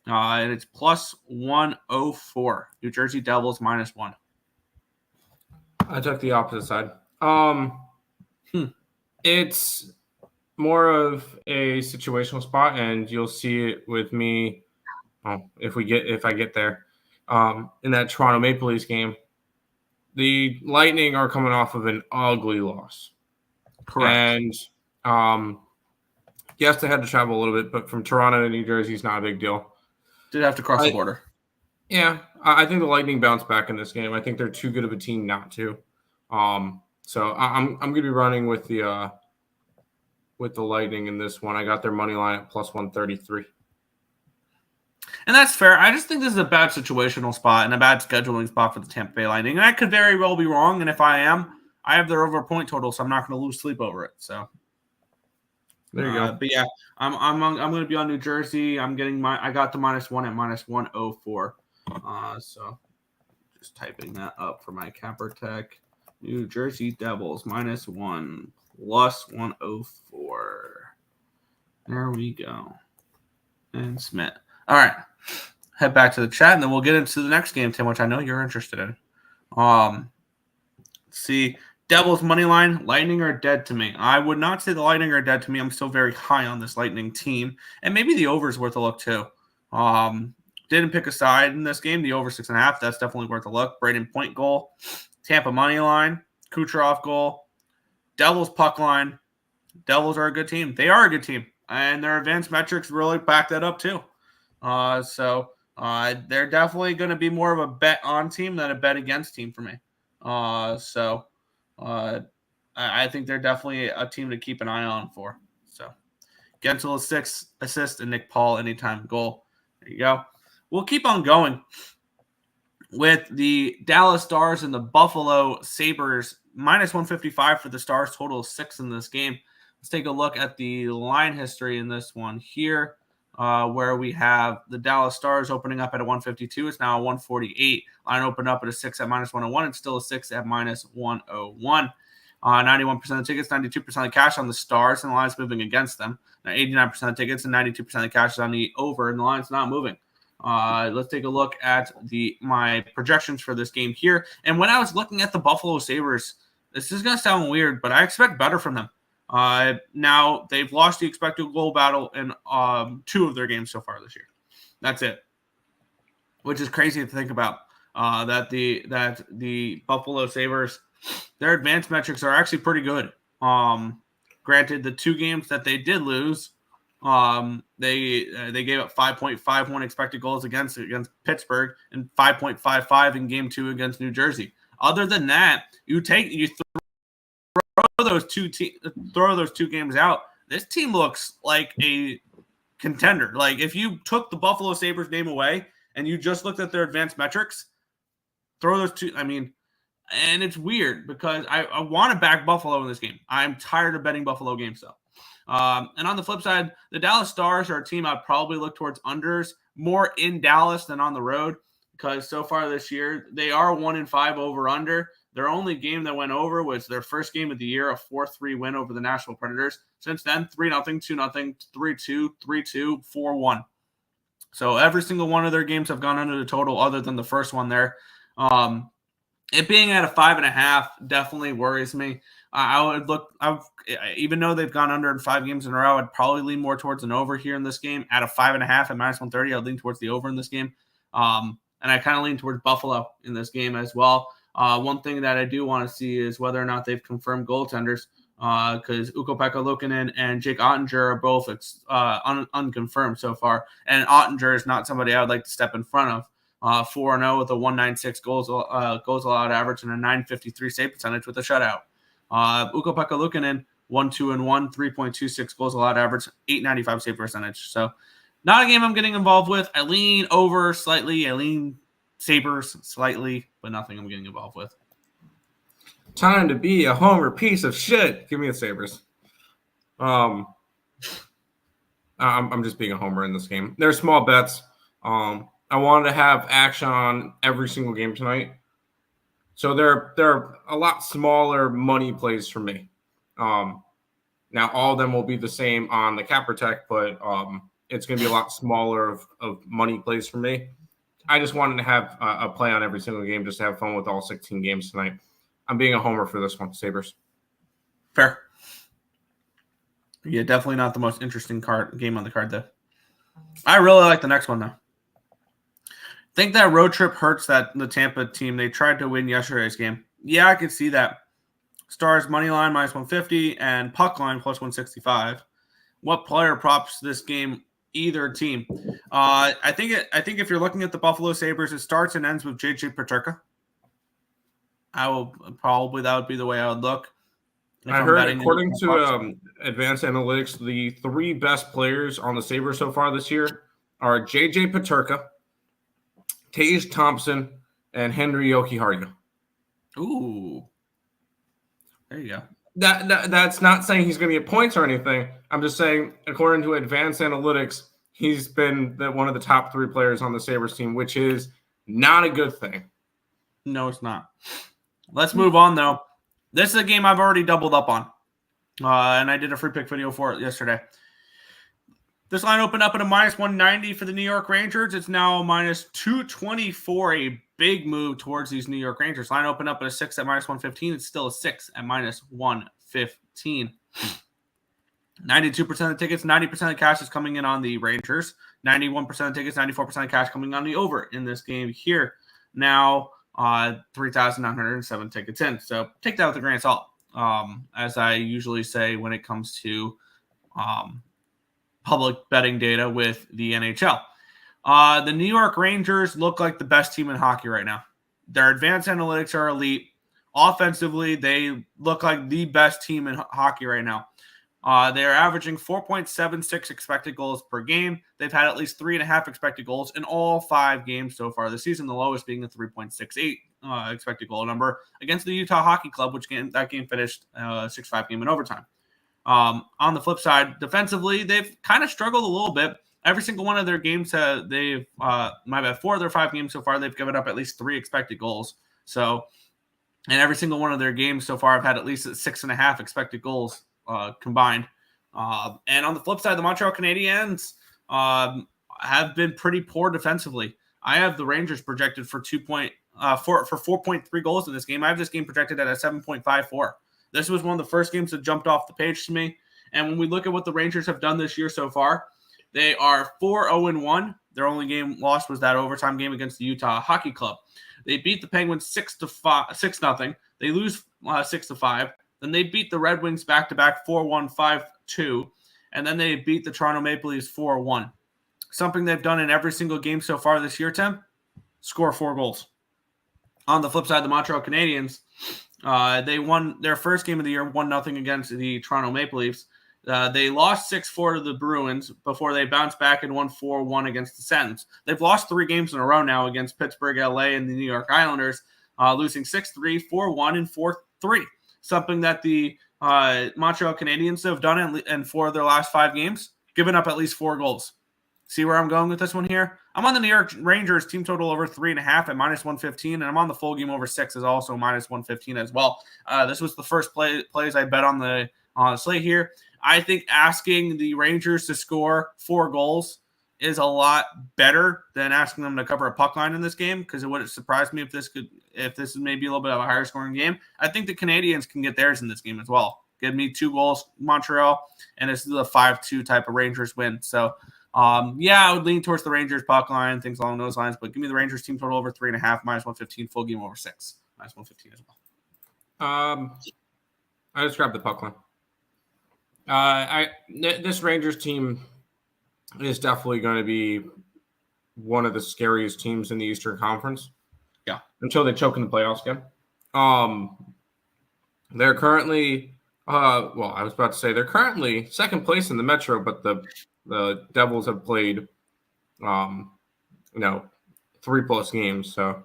and it's plus 104. New Jersey Devils -1. I took the opposite side. It's more of a situational spot, and you'll see it with me if I get there. In that Toronto Maple Leafs game, the Lightning are coming off of an ugly loss. Correct. And yes, they had to travel a little bit, but from Toronto to New Jersey is not a big deal. Did have to cross the border. Yeah, I think the Lightning bounce back in this game. I think they're too good of a team not to. So I'm going to be running with the Lightning in this one. I got their money line at plus 133. And that's fair. I just think this is a bad situational spot and a bad scheduling spot for the Tampa Bay Lightning. And I could very well be wrong. And if I am, I have their over point total, so I'm not going to lose sleep over it. So there you go. But yeah, I'm going to be on New Jersey. I got the -1 at -104. So just typing that up for my CapperTek. New Jersey Devils -1 plus 104. There we go. And Smith. All right. Head back to the chat, and then we'll get into the next game, Tim, which I know you're interested in. Let's see. Devils money line. Lightning are dead to me. I would not say the Lightning are dead to me. I'm still very high on this Lightning team. And maybe the over is worth a look, too. Didn't pick a side in this game. The over 6.5. That's definitely worth a look. Braden Point goal. Tampa money line. Kucherov goal. Devils puck line. Devils are a good team. They are a good team. And their advanced metrics really back that up, too. So they're definitely going to be more of a bet on team than a bet against team for me. I think they're definitely a team to keep an eye on for. So Gensel 6 assists and Nick Paul anytime goal. There you go. We'll keep on going with the Dallas Stars and the Buffalo Sabres minus 155 for the Stars. Total of 6 in this game. Let's take a look at the line history in this one here, where we have the Dallas Stars opening up at a 152. It's now a 148. Line opened up at a 6 at minus 101. It's still a 6 at minus 101. 91% of tickets, 92% of cash on the Stars, and the line's moving against them. Now, 89% of tickets and 92% of cash is on the over, and the line's not moving. Let's take a look at my projections for this game here. And when I was looking at the Buffalo Sabres, this is going to sound weird, but I expect better from them. Now, they've lost the expected goal battle in 2 of their games so far this year. That's it, which is crazy to think about. That the Buffalo Sabres, their advanced metrics are actually pretty good. Granted, the 2 games that they did lose, they gave up 5.51 expected goals against Pittsburgh and 5.55 in Game 2 against New Jersey. Other than that, you throw those two games out. This team looks like a contender. Like if you took the Buffalo Sabres name away and you just looked at their advanced metrics, throw those two. I mean, and it's weird because I want to back Buffalo in this game. I'm tired of betting Buffalo games though. And on the flip side, the Dallas Stars are a team I'd probably look towards unders more in Dallas than on the road because so far this year they are 1-5 over under. Their only game that went over was their first game of the year, a 4-3 win over the Nashville Predators. Since then, 3-0, 2-0, 3-2, 3-2, 4-1. So every single one of their games have gone under the total other than the first one there. It being at a 5.5 definitely worries me. Even though they've gone under in 5 games in a row, I'd probably lean more towards an over here in this game. At a 5.5 at minus 130, I'd lean towards the over in this game. And I kind of lean towards Buffalo in this game as well. One thing that I do want to see is whether or not they've confirmed goaltenders because Ukko-Pekka Luukkonen and Jake Ottinger are both unconfirmed so far. And Ottinger is not somebody I would like to step in front of. 4-0 with a 196 goals allowed average and a 953 save percentage with a shutout. Ukko-Pekka Luukkonen 1-2-1, 3.26 goals allowed average, 895 save percentage. So not a game I'm getting involved with. I lean over slightly. I lean Sabres slightly, but nothing I'm getting involved with. Time to be a homer piece of shit. Give me the Sabres. I'm just being a homer in this game. They're small bets. I wanted to have action on every single game tonight. So they're a lot smaller money plays for me. Now, all of them will be the same on the CapperTek, but it's going to be a lot smaller of money plays for me. I just wanted to have a play on every single game just to have fun with all 16 games tonight. I'm being a homer for this one, Sabres. Fair. Yeah, definitely not the most interesting game on the card, though. I really like the next one, though. I think that road trip hurts the Tampa team. They tried to win yesterday's game. Yeah, I could see that. Stars money line minus 150 and puck line plus 165. What player props this game? Either team. I think if you're looking at the Buffalo Sabres, it starts and ends with JJ Peterka. That would be the way I would look. I heard, according to advanced analytics, the 3 best players on the Sabres so far this year are JJ Peterka, Tage Thompson, and Henry Jokiharju. Ooh. There you go. That's not saying he's going to get points or anything. I'm just saying, according to advanced analytics, he's been one of the top 3 players on the Sabres team, which is not a good thing. No, it's not. Let's move on, though. This is a game I've already doubled up on, and I did a free pick video for it yesterday. This line opened up at a minus 190 for the New York Rangers. It's now minus 224, a big move towards these New York Rangers. Line opened up at a 6 at minus 115. It's still a 6 at minus 115. 92% of the tickets, 90% of cash is coming in on the Rangers. 91% of tickets, 94% of cash coming on the over in this game here. Now, 3,907 tickets in. So take that with a grain of salt, as I usually say when it comes to public betting data with the NHL. The New York Rangers look like the best team in hockey right now. Their advanced analytics are elite. Offensively, they look like the best team in hockey right now. They're averaging 4.76 expected goals per game. They've had at least 3.5 expected goals in all 5 games so far this season, the lowest being a 3.68 expected goal number against the Utah Hockey Club, that game finished 6-5 game in overtime. On the flip side, defensively, they've kind of struggled a little bit. Every single one of their games, 4 of their 5 games so far, they've given up at least 3 expected goals. So, and every single one of their games so far have had at least 6.5 expected goals combined. And on the flip side, the Montreal Canadiens have been pretty poor defensively. I have the Rangers projected for 4.3 goals in this game. I have this game projected at a 7.54. This was one of the first games that jumped off the page to me. And when we look at what the Rangers have done this year so far, they are 4-0-1. Their only game lost was that overtime game against the Utah Hockey Club. They beat the Penguins 6-0. They lose 6-5. Then they beat the Red Wings back-to-back 4-1, 5-2. And then they beat the Toronto Maple Leafs 4-1. Something they've done in every single game so far this year, Tim, score 4 goals. On the flip side, the Montreal Canadiens, they won their first game of the year 1-0 against the Toronto Maple Leafs. They lost 6-4 to the Bruins before they bounced back and won 4-1 against the Sens. They've lost 3 games in a row now against Pittsburgh, LA, and the New York Islanders, losing 6-3, 4-1, and 4-3. Something that the Montreal Canadiens have done in 4 of their last 5 games, giving up at least 4 goals. See where I'm going with this one here? I'm on the New York Rangers team total over 3.5 at -115, and I'm on the full game over 6 is also -115 as well. This was the first plays I bet on the slate here. I think asking the Rangers to score 4 goals is a lot better than asking them to cover a puck line in this game, because it would surprise me if this is maybe a little bit of a higher scoring game. I think the Canadiens can get theirs in this game as well. Give me 2 goals, Montreal, and this is a 5-2 type of Rangers win. So, I would lean towards the Rangers puck line, things along those lines, but give me the Rangers team total over 3.5, -115, full game over 6, -115 as well. I just grabbed the puck line. This Rangers team is definitely going to be one of the scariest teams in the Eastern Conference. Yeah. Until they choke in the playoffs again. They're currently, I was about to say they're currently second place in the Metro, but the Devils have played, 3+ games. So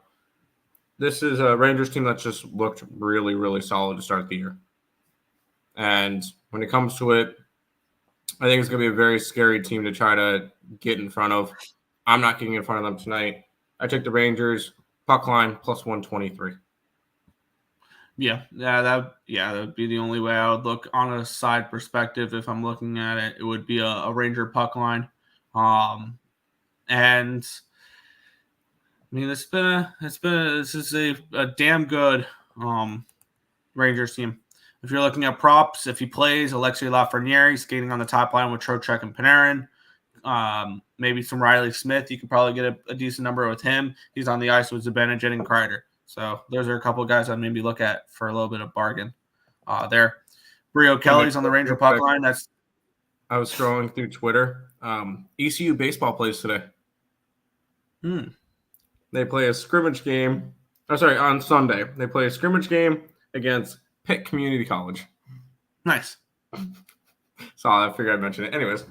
this is a Rangers team that's just looked really, really solid to start the year. And when it comes to it, I think it's going to be a very scary team to try to get in front of. I'm not getting in front of them tonight. I took the Rangers puck line +123. That would be the only way I would look on a side perspective. If I'm looking at it, it would be a Ranger puck line. And I mean, this is a damn good Rangers team. If you're looking at props, if he plays, Alexei Lafreniere skating on the top line with Trocheck and Panarin. Maybe some Riley Smith. You could probably get a decent number with him. He's on the ice with Zibanejad and Kreider. So those are a couple of guys I'd maybe look at for a little bit of bargain there. Brio Kelly's on the Ranger puck line. I was scrolling through Twitter. ECU baseball plays today. They play a scrimmage game. On Sunday. They play a scrimmage game against Pitt Community College. Nice. So I figured I'd mention it. Anyways.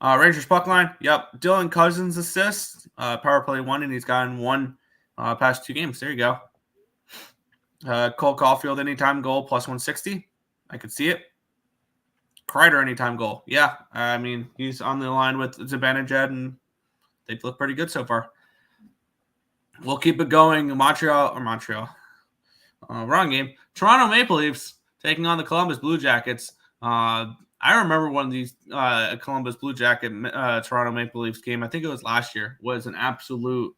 Rangers puck line. Yep. Dylan Cousins assists. Power play 1, and he's gotten 1 past 2 games. There you go. Cole Caulfield anytime goal +160. I could see it. Kreider anytime goal. Yeah. I mean, he's on the line with Zibanejad, and they've looked pretty good so far. We'll keep it going. Montreal. Wrong game. Toronto Maple Leafs taking on the Columbus Blue Jackets. I remember one of these Columbus Blue Jacket Toronto Maple Leafs game. I think it was last year. Was an absolute.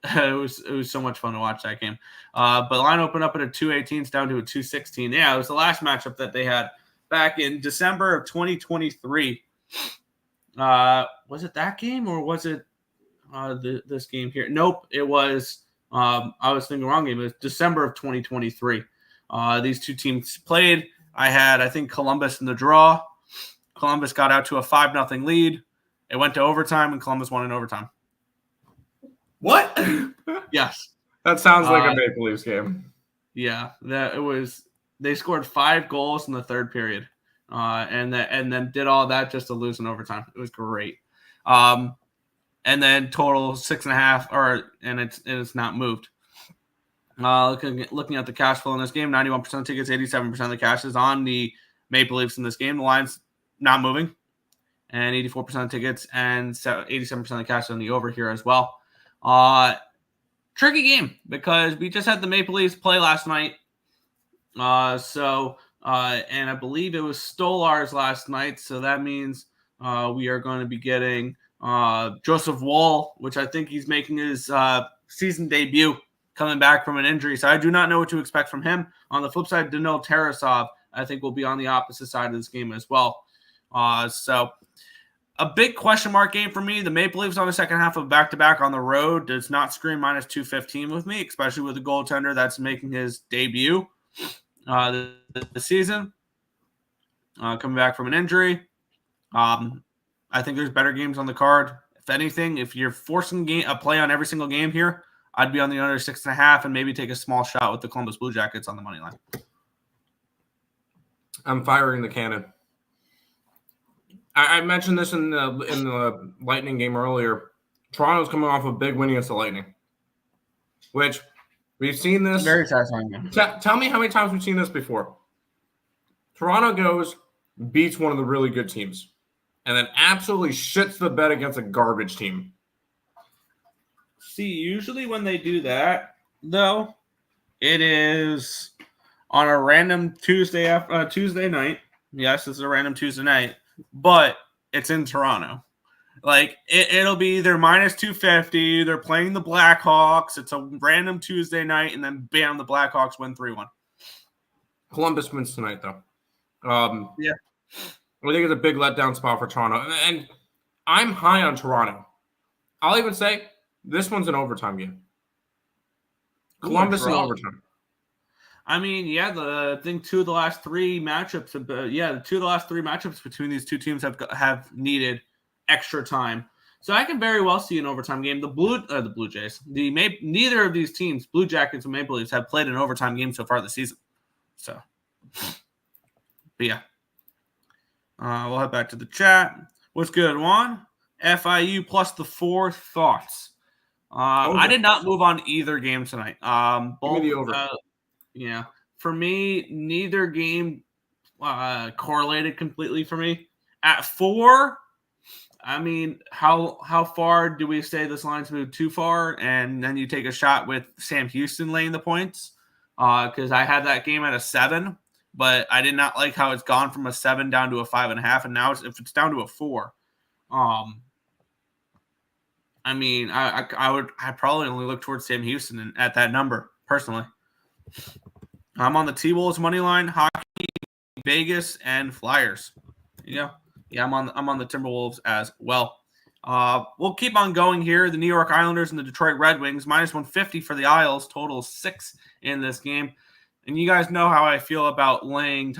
It was so much fun to watch that game. But line opened up at a 218, down to a 216. Yeah, it was the last matchup that they had back in December of 2023. Was it that game or was it this game here? Nope, it was. I was thinking wrong game. It was December of 2023. These two teams played. I think Columbus in the draw. Columbus got out to a 5-0 lead. It went to overtime, and Columbus won in overtime. What? Yes. That sounds like a Maple Leafs game. Yeah, it was. They scored 5 goals in the third period, and then did all that just to lose in overtime. It was great. and then total 6.5, and it's not moved. Looking at the cash flow in this game, 91% of tickets, 87% of the cash is on the Maple Leafs in this game. The line's not moving, and 84% of tickets and 87% of the cash on the over here as well. Tricky game because we just had the Maple Leafs play last night. And I believe it was Stolarz last night, so that means we are going to be getting Joseph Woll, which I think he's making his season debut, coming back from an injury. So I do not know what to expect from him. On the flip side, Danil Tarasov, I think, will be on the opposite side of this game as well. So a big question mark game for me. The Maple Leafs on the second half of back-to-back on the road does not scream minus 215 with me, especially with a goaltender that's making his debut the season, coming back from an injury. I think there's better games on the card. If anything, if you're forcing a play on every single game here, I'd be on the under 6.5 and maybe take a small shot with the Columbus Blue Jackets on the money line. I'm firing the cannon. I mentioned this in the Lightning game earlier. Toronto's coming off a big win against the Lightning, which we've seen this. Very satisfying game. Tell me how many times we've seen this before. Toronto goes, beats one of the really good teams, and then absolutely shits the bed against a garbage team. See, usually when they do that, though, it is on a random Tuesday night. Yes, it's a random Tuesday night, but it's in Toronto. Like, it'll be either minus 250, they're playing the Blackhawks, it's a random Tuesday night, and then bam, the Blackhawks win 3-1. Columbus wins tonight, though. Yeah. I think it's a big letdown spot for Toronto. And I'm high on Toronto. I'll even say this one's an overtime game. Columbus in overtime. I mean, yeah, I think two of the last three matchups between these two teams have needed extra time. So I can very well see an overtime game. The Blue Jays, neither of these teams, Blue Jackets and Maple Leafs, have played an overtime game so far this season. So, but yeah. We'll head back to the chat. What's good, Juan? FIU plus the 4 thoughts. I did not move on either game tonight. Give me the over. Yeah. For me, neither game correlated completely for me. At 4, I mean, how far do we say this line's moved too far? And then you take a shot with Sam Houston laying the points. Because I had that game at a 7. But I did not like how it's gone from a 7 down to a 5.5, and now if it's down to a 4, I mean, I probably only look towards Sam Houston at that number personally. I'm on the T-Wolves money line, hockey, Vegas, and Flyers. Yeah, I'm on the Timberwolves as well. We'll keep on going here. The New York Islanders and the Detroit Red Wings minus 150 for the Isles, total 6 in this game. And you guys know how I feel about laying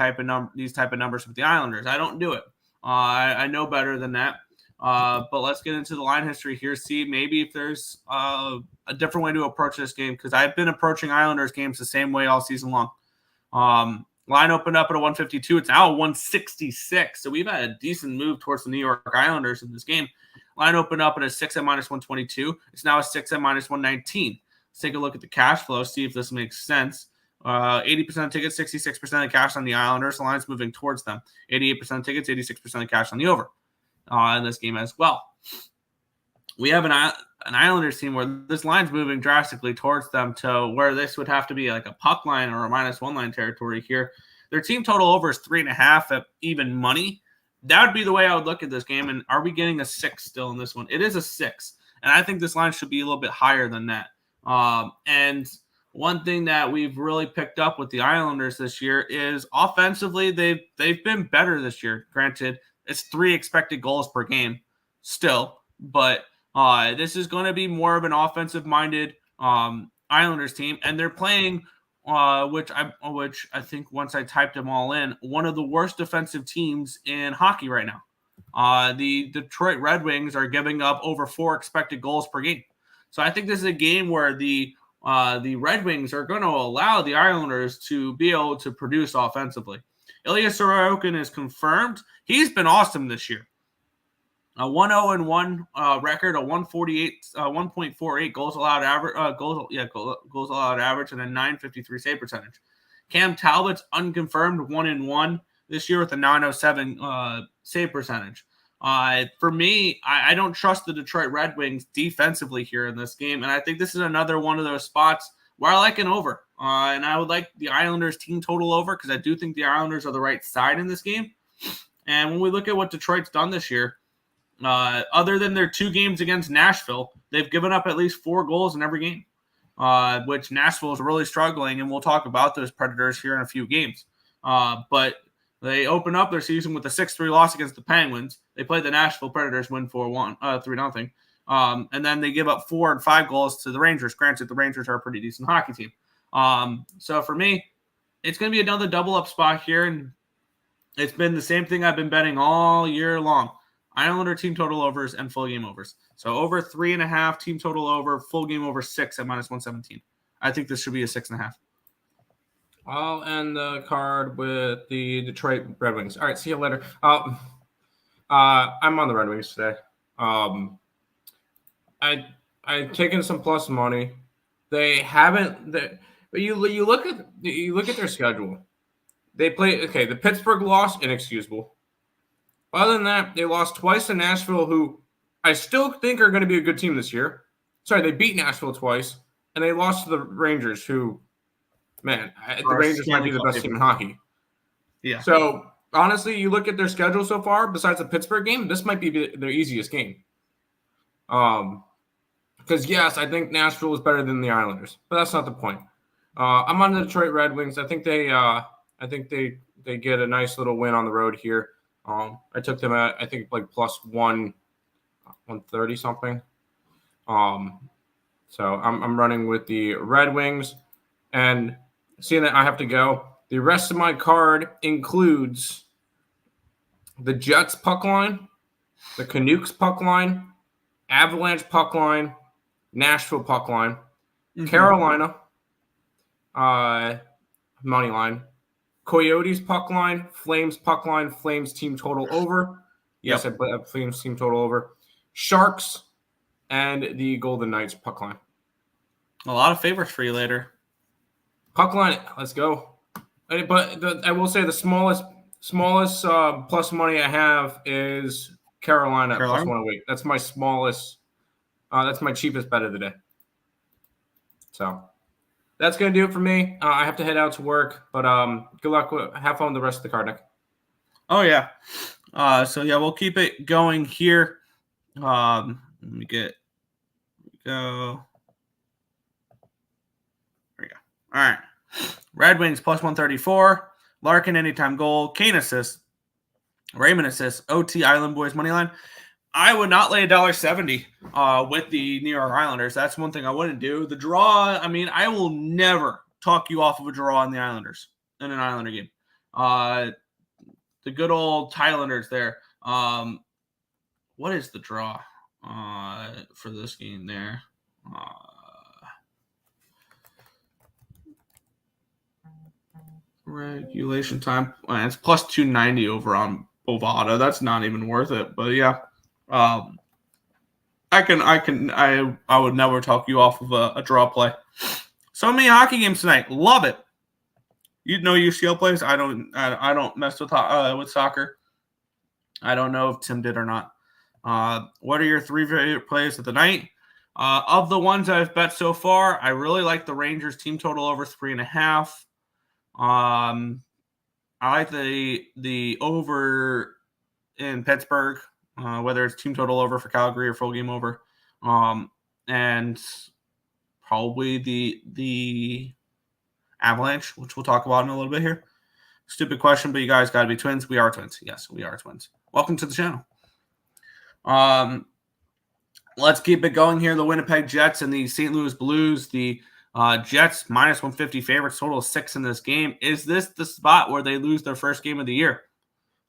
these type of numbers with the Islanders. I don't do it. I know better than that. But let's get into the line history here. See maybe if there's a different way to approach this game, because I've been approaching Islanders games the same way all season long. Line opened up at a 152. It's now a 166. So we've had a decent move towards the New York Islanders in this game. Line opened up at a 6 at minus 122. It's now a 6 at minus 119. Let's take a look at the cash flow, see if this makes sense. 80% of tickets, 66% of cash on the Islanders. The line's moving towards them. 88% of tickets, 86% of cash on the over in this game as well. We have an Islanders team where this line's moving drastically towards them to where this would have to be like a puck line or a -1 line territory here. Their team total over is 3.5 at even money. That would be the way I would look at this game. And are we getting a 6 still in this one? It is a 6. And I think this line should be a little bit higher than that. And one thing that we've really picked up with the Islanders this year is offensively, they've been better this year. Granted, it's 3 expected goals per game still, but this is going to be more of an offensive-minded Islanders team, and they're playing, which I think once I typed them all in, one of the worst defensive teams in hockey right now. The Detroit Red Wings are giving up over 4 expected goals per game. So I think this is a game where the Red Wings are going to allow the Islanders to be able to produce offensively. Ilya Sorokin is confirmed. He's been awesome this year. A 1-0-1 record, a 1.48 goals allowed average, goals allowed average, and a 953 save percentage. Cam Talbot's unconfirmed 1-1 this year with a 907 save percentage. For me, I don't trust the Detroit Red Wings defensively here in this game, and I think this is another one of those spots where I like an over. And I would like the Islanders team total over because I do think the Islanders are the right side in this game. And when we look at what Detroit's done this year, other than their 2 games against Nashville, they've given up at least 4 goals in every game, which Nashville is really struggling, and we'll talk about those Predators here in a few games. But they open up their season with a 6-3 loss against the Penguins. They played the Nashville Predators, win 3-0. And then they give up 4 and 5 goals to the Rangers. Granted, the Rangers are a pretty decent hockey team. So for me, it's going to be another double-up spot here, and it's been the same thing I've been betting all year long. Islander team total overs and full game overs. So over 3.5, team total over, full game over 6 at -117. I think this should be a 6.5. I'll end the card with the Detroit Red Wings. All right, see you later. I'm on the Red Wings today. I've taken some plus money. They haven't. But you look at their schedule. They play the Pittsburgh loss, inexcusable. Other than that, they lost twice to Nashville, who I still think are going to be a good team this year. Sorry, they beat Nashville twice, and they lost to the Rangers, who, man, the Rangers might be the best team in hockey. Yeah. So, honestly, you look at their schedule so far, besides the Pittsburgh game, this might be their easiest game. Because, yes, I think Nashville is better than the Islanders, but that's not the point. I'm on the Detroit Red Wings. I think they get a nice little win on the road here. I took them at, I think, like plus 130 something. So I'm running with the Red Wings, and seeing that I have to go, the rest of my card includes the Jets puck line, the Canucks puck line, Avalanche puck line, Nashville puck line, Carolina money line, Coyotes puck line, Flames puck line, Flames team total over. Yes, I put Flames team total over. Sharks and the Golden Knights puck line. A lot of favorites for you later. Puck line, let's go. But I will say the smallest plus money I have is Carolina plus 108. That's my smallest. That's my cheapest bet of the day. So that's going to do it for me. I have to head out to work, but good luck. Have fun with the rest of the card, Nick. Oh, yeah. We'll keep it going here. Let me go. There we go. All right. Red Wings plus 134. Larkin anytime goal. Kane assist. Raymond assist. OT Island Boys money line. I would not lay $1.70 with the New York Islanders. That's one thing I wouldn't do. The draw, I mean, I will never talk you off of a draw on the Islanders in an Islander game. The good old Thailanders there. What is the draw for this game there? Regulation time. It's plus 290 over on Bovada. That's not even worth it. But yeah. I would never talk you off of a draw play. So many hockey games tonight. Love it. You know UCL plays. I don't mess with soccer. I don't know if Tim did or not. What are your 3 favorite plays of the night? Of the ones I've bet so far, I really like the Rangers team total over 3.5. I like the over in Pittsburgh. Whether it's team total over for Calgary or full game over. And probably the Avalanche, which we'll talk about in a little bit here. Stupid question, but you guys got to be twins. We are twins. Yes, we are twins. Welcome to the channel. Let's keep it going here. The Winnipeg Jets and the St. Louis Blues. The Jets minus 150 favorites, total of 6 in this game. Is this the spot where they lose their first game of the year?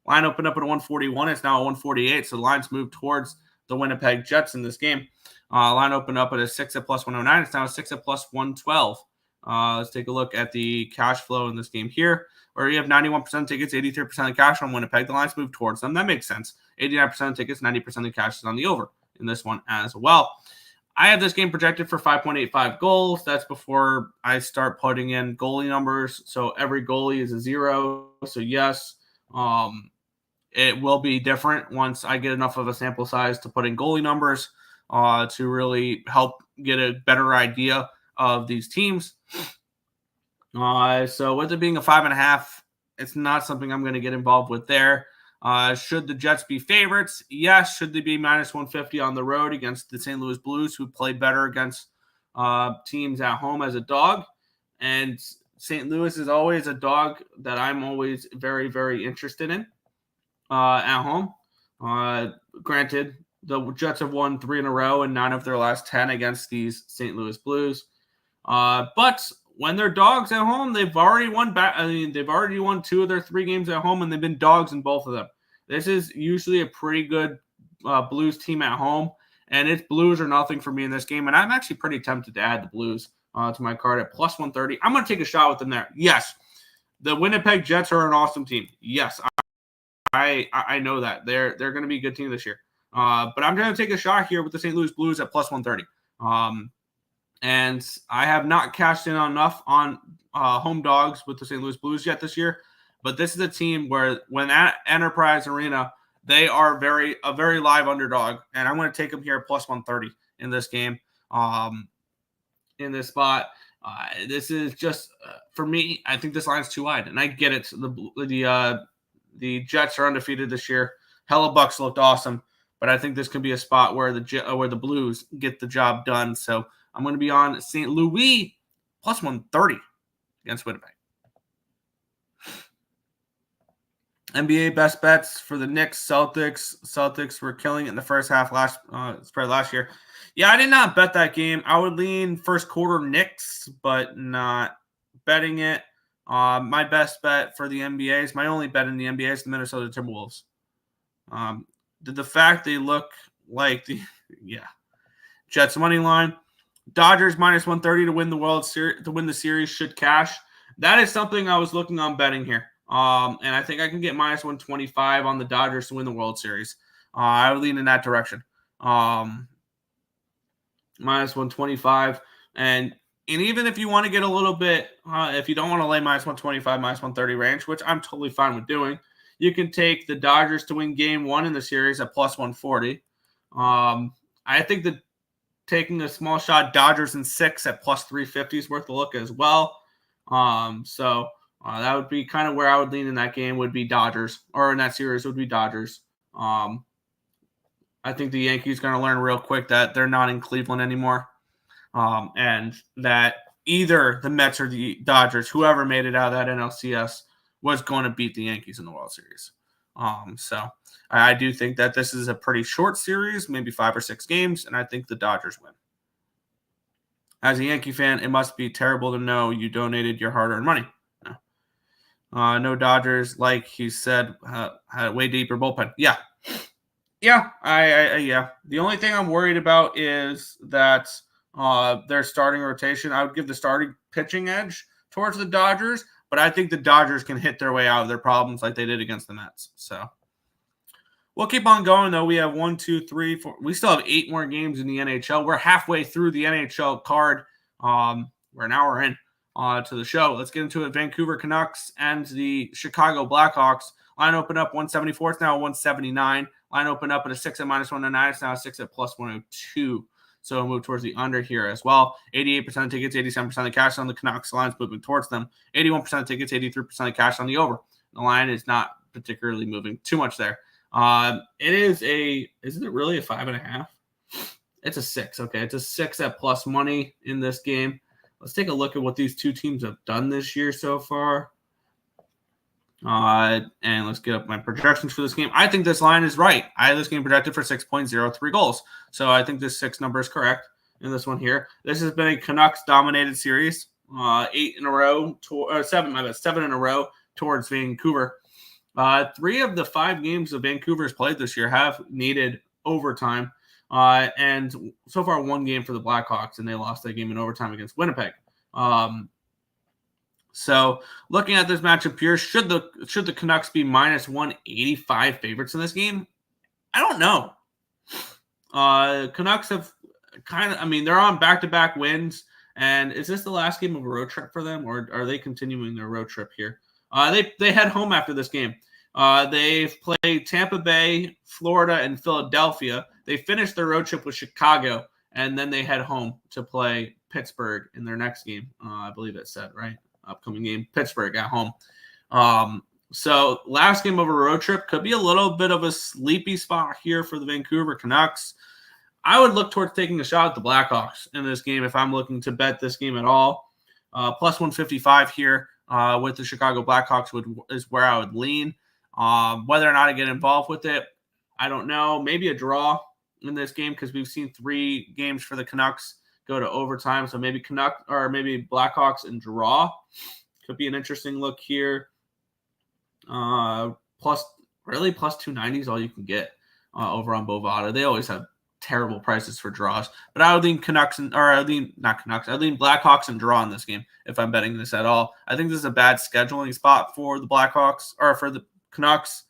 Line opened up at 141. It's now at 148. So the lines move towards the Winnipeg Jets in this game. Line opened up at a 6 at plus 109. It's now a 6 at plus 112. Let's take a look at the cash flow in this game here, where you have 91% tickets, 83% of cash on Winnipeg. The lines move towards them. That makes sense. 89% of tickets, 90% of the cash is on the over in this one as well. I have this game projected for 5.85 goals. That's before I start putting in goalie numbers. So every goalie is a 0. So yes, it will be different once I get enough of a sample size to put in goalie numbers to really help get a better idea of these teams. So with it being a 5.5, it's not something I'm going to get involved with there. Should the Jets be favorites? Yes. Should they be minus 150 on the road against the St. Louis Blues, who play better against teams at home as a dog? And St. Louis is always a dog that I'm always very, very interested in at home. Granted, the Jets have won 3 in a row and 9 of their last 10 against these St. Louis Blues. But when they're dogs at home, they've already won they've already won 2 of their 3 games at home, and they've been dogs in both of them. This is usually a pretty good Blues team at home, and it's Blues or nothing for me in this game. And I'm actually pretty tempted to add the Blues to my card at plus 130. I'm going to take a shot with them there. Yes, the Winnipeg Jets are an awesome team. Yes, I know that they're going to be a good team this year. But I'm going to take a shot here with the St. Louis Blues at plus 130. And I have not cashed in enough on home dogs with the St. Louis Blues yet this year. But this is a team where when at Enterprise Arena, they are a very live underdog. And I'm going to take them here at plus 130 in this game, in this spot. This is just, for me, I think this line's too wide. And I get it. The Jets are undefeated this year. Hellebuck's looked awesome. But I think this could be a spot where the Blues get the job done. So I'm going to be on St. Louis plus 130 against Winnipeg. NBA best bets for the Knicks, Celtics. Celtics were killing it in the first half last year. Yeah, I did not bet that game. I would lean first quarter Knicks, but not betting it. My best bet for the NBA is my only bet in the NBA is the Minnesota Timberwolves. The fact they look like Jets money line. Dodgers minus 130 to win the World Series, to win the series should cash. That is something I was looking on betting here. And I think I can get minus 125 on the Dodgers to win the World Series. I would lean in that direction. Minus 125. And even if you want to get a little bit, if you don't want to lay minus 125, minus 130 range, which I'm totally fine with doing, you can take the Dodgers to win game 1 in the series at plus 140. I think that taking a small shot Dodgers in 6 at plus 350 is worth a look as well. So that would be kind of where I would lean in that game, would be Dodgers, or in that series would be Dodgers. I think the Yankees are going to learn real quick that they're not in Cleveland anymore. And that either the Mets or the Dodgers, whoever made it out of that NLCS, was going to beat the Yankees in the World Series. So I do think that this is a pretty short series, maybe 5 or 6 games, and I think the Dodgers win. As a Yankee fan, it must be terrible to know you donated your hard-earned money. No Dodgers, like he said, had a way deeper bullpen. Yeah. The only thing I'm worried about is that their starting rotation. I would give the starting pitching edge towards the Dodgers, but I think the Dodgers can hit their way out of their problems like they did against the Mets. So we'll keep on going, though. We have 1, 2, 3, 4. We still have 8 more games in the NHL. We're halfway through the NHL card. We're an hour in to the show. Let's get into it. Vancouver Canucks and the Chicago Blackhawks. Line open up 174. It's now 179. Line open up at a 6 at minus 109. It's now a 6 at plus 102. So we'll move towards the under here as well. 88% of tickets, 87% of the cash on the Canucks. The line's moving towards them. 81% of tickets, 83% of cash on the over. The line is not particularly moving too much there. Isn't it really a 5.5? It's a 6. Okay, it's a 6 at plus money in this game. Let's take a look at what these two teams have done this year so far. And let's get up my projections for this game. I think this line is right. I have this game projected for 6.03 goals. So I think this 6 number is correct in this one here. This has been a Canucks-dominated series. 7 in a row towards Vancouver. 3 of the 5 games that Vancouver's played this year have needed overtime. And so far 1 game for the Blackhawks, and they lost that game in overtime against Winnipeg. So looking at this matchup here, should the Canucks be minus 185 favorites in this game? I don't know. Canucks have they're on back-to-back wins. And is this the last game of a road trip for them, or are they continuing their road trip here? They head home after this game. They've played Tampa Bay, Florida, and Philadelphia. They finished their road trip with Chicago, and then they head home to play Pittsburgh in their next game. I believe it said, right? Upcoming game, Pittsburgh at home. So last game of a road trip could be a little bit of a sleepy spot here for the Vancouver Canucks. I would look towards taking a shot at the Blackhawks in this game if I'm looking to bet this game at all. Plus 155 here with the Chicago Blackhawks is where I would lean. Whether or not I get involved with it, I don't know. Maybe a draw in this game because we've seen 3 games for the Canucks go to overtime. So maybe maybe Blackhawks and draw could be an interesting look here. Plus 290 is all you can get over on Bovada. They always have terrible prices for draws, but I would lean Blackhawks and draw in this game if I'm betting this at all. I think this is a bad scheduling spot for the Blackhawks or for the Canucks.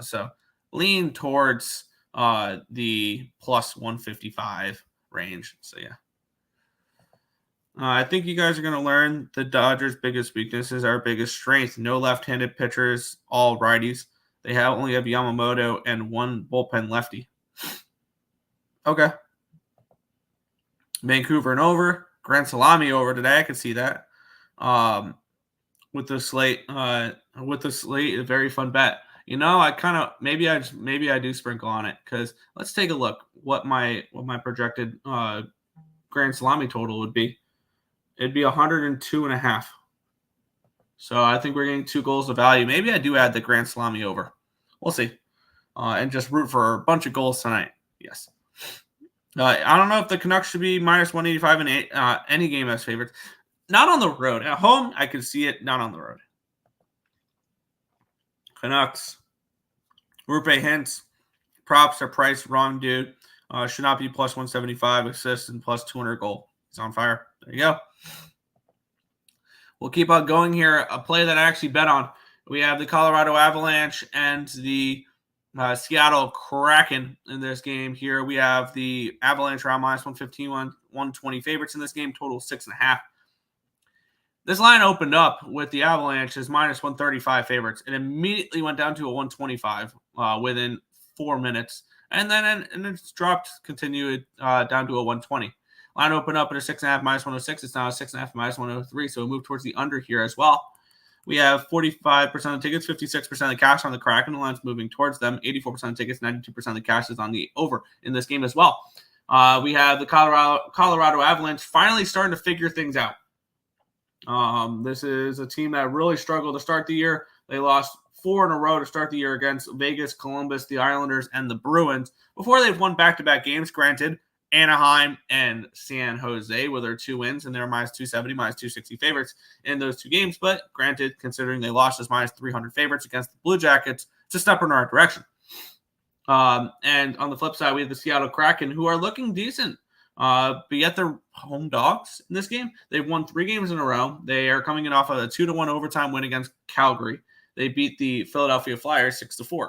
So lean towards the plus 155 range. So yeah. I think you guys are going to learn the Dodgers' biggest weakness is our biggest strength. No left-handed pitchers, all righties. They only have Yamamoto and 1 bullpen lefty. Okay. Vancouver and over. Grand Salami over today. I could see that. With the slate, a very fun bet. Maybe I do sprinkle on it because let's take a look what my projected Grand Salami total would be. It'd be 102.5. So I think we're getting 2 goals of value. Maybe I do add the Grand Salami over. We'll see. And just root for a bunch of goals tonight. Yes. I don't know if the Canucks should be minus 185 in any game as favorites. Not on the road. At home, I could see it. Not on the road. Canucks. Rupe Hintz. Props are priced wrong, dude. Should not be plus 175 assists and plus 200 goal. He's on fire. There you go. We'll keep on going here. A play that I actually bet on. We have the Colorado Avalanche and the Seattle Kraken in this game here. We have the Avalanche around minus 115, 120 favorites in this game, total 6.5. This line opened up with the Avalanche as minus 135 favorites. It immediately went down to a 125 within 4 minutes. And then it's continued down to a 120. Line opened up at a 6.5 minus 106. It's now a 6.5 minus 103. So we move towards the under here as well. We have 45% of tickets, 56% of the cash on the Kraken. The line's moving towards them. 84% of tickets, 92% of the cash is on the over in this game as well. We have the Colorado Avalanche finally starting to figure things out. This is a team that really struggled to start the year. They lost 4 in a row to start the year against Vegas, Columbus, the Islanders, and the Bruins. Before they've won back-to-back games, granted, Anaheim and San Jose with their 2 wins, and they're minus 270, minus 260 favorites in those 2 games. But granted, considering they lost as minus 300 favorites against the Blue Jackets, it's a step in the right direction. And on the flip side, we have the Seattle Kraken, who are looking decent. But yet they're home dogs in this game. They've won 3 games in a row. They are coming in off of a 2-1 overtime win against Calgary. They beat the Philadelphia Flyers 6-4.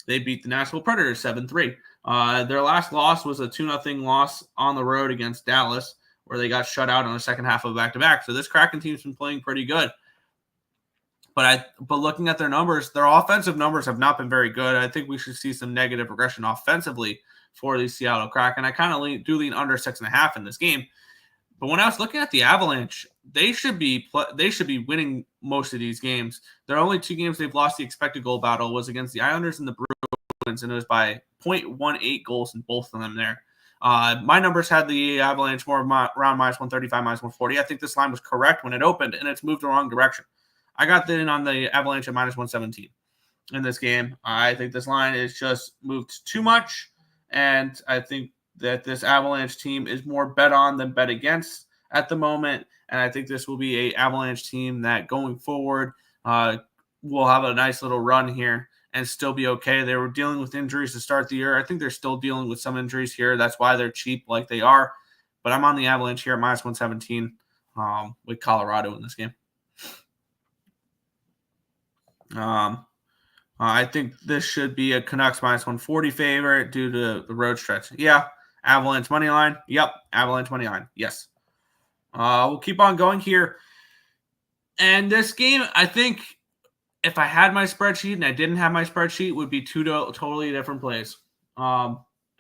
They beat the Nashville Predators 7-3. Their last loss was a 2-0 loss on the road against Dallas, where they got shut out on the second half of back-to-back. So this Kraken team's been playing pretty good. But looking at their numbers, their offensive numbers have not been very good. I think we should see some negative regression offensively for the Seattle Kraken. I kind of lean under 6.5 in this game. But when I was looking at the Avalanche, they should be winning most of these games. Their only 2 games they've lost the expected goal battle was against the Islanders and the Bruins, and it was by 0.18 goals in both of them there. My numbers had the Avalanche more around minus 135, minus 140. I think this line was correct when it opened, and it's moved the wrong direction. I got in on the Avalanche at minus 117 in this game. I think this line is just moved too much, and I think that this Avalanche team is more bet on than bet against at the moment. And I think this will be a Avalanche team that going forward will have a nice little run here and still be okay. They were dealing with injuries to start the year. I think they're still dealing with some injuries here. That's why they're cheap like they are. But I'm on the Avalanche here at minus 117 with Colorado in this game. I think this should be a Canucks minus 140 favorite due to the road stretch. Yeah. Avalanche money line. Yep. Avalanche money line. Yes. We'll keep on going here. And this game, I think if I had my spreadsheet and I didn't have my spreadsheet, would be two totally different plays. And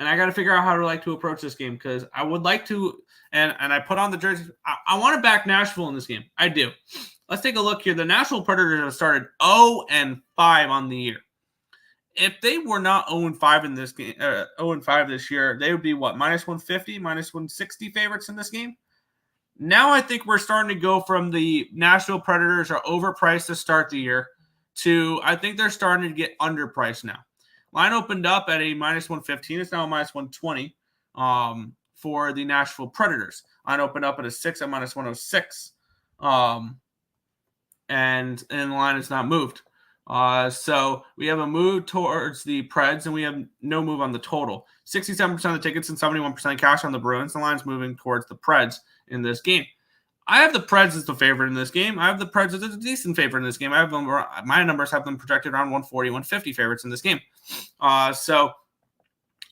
I got to figure out how to approach this game because I would like to, and I put on the jersey. I want to back Nashville in this game. I do. Let's take a look here. The Nashville Predators have started 0-5 on the year. If they were not 0-5 in this game, 0-5 this year, they would be what, minus 150, minus 160 favorites in this game. Now I think we're starting to go from the Nashville Predators are overpriced to start the year to I think they're starting to get underpriced now. Line opened up at a minus 115. It's now a minus 120 for the Nashville Predators. Line opened up at a 6 at minus 106. And the line is not moved. So we have a move towards the Preds, and we have no move on the total. 67% of the tickets and 71% cash on the Bruins. The line's moving towards the Preds in this game. I have the Preds as the favorite in this game. I have the Preds as a decent favorite in this game. I have them, my numbers have them projected around 140, 150 favorites in this game. So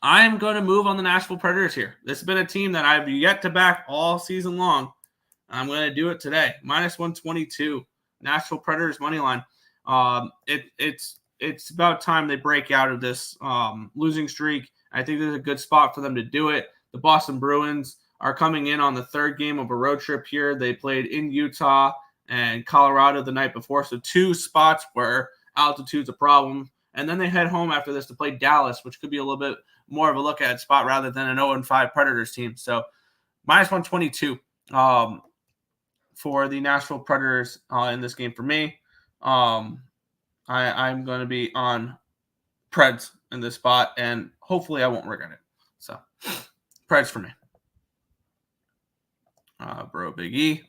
I'm going to move on the Nashville Predators here. This has been a team that I've yet to back all season long. I'm going to do it today. Minus 122, Nashville Predators money line. It's about time they break out of this losing streak. I think there's a good spot for them to do it. The Boston Bruins are coming in on the third game of a road trip here. They played in Utah and Colorado the night before, so two spots where altitude's a problem. And then they head home after this to play Dallas, which could be a little bit more of a look-at spot rather than an 0-5 Predators team. So minus 122 for the Nashville Predators in this game for me. I'm going to be on Preds in this spot, and hopefully I won't regret it. So Preds for me. Bro, Big E.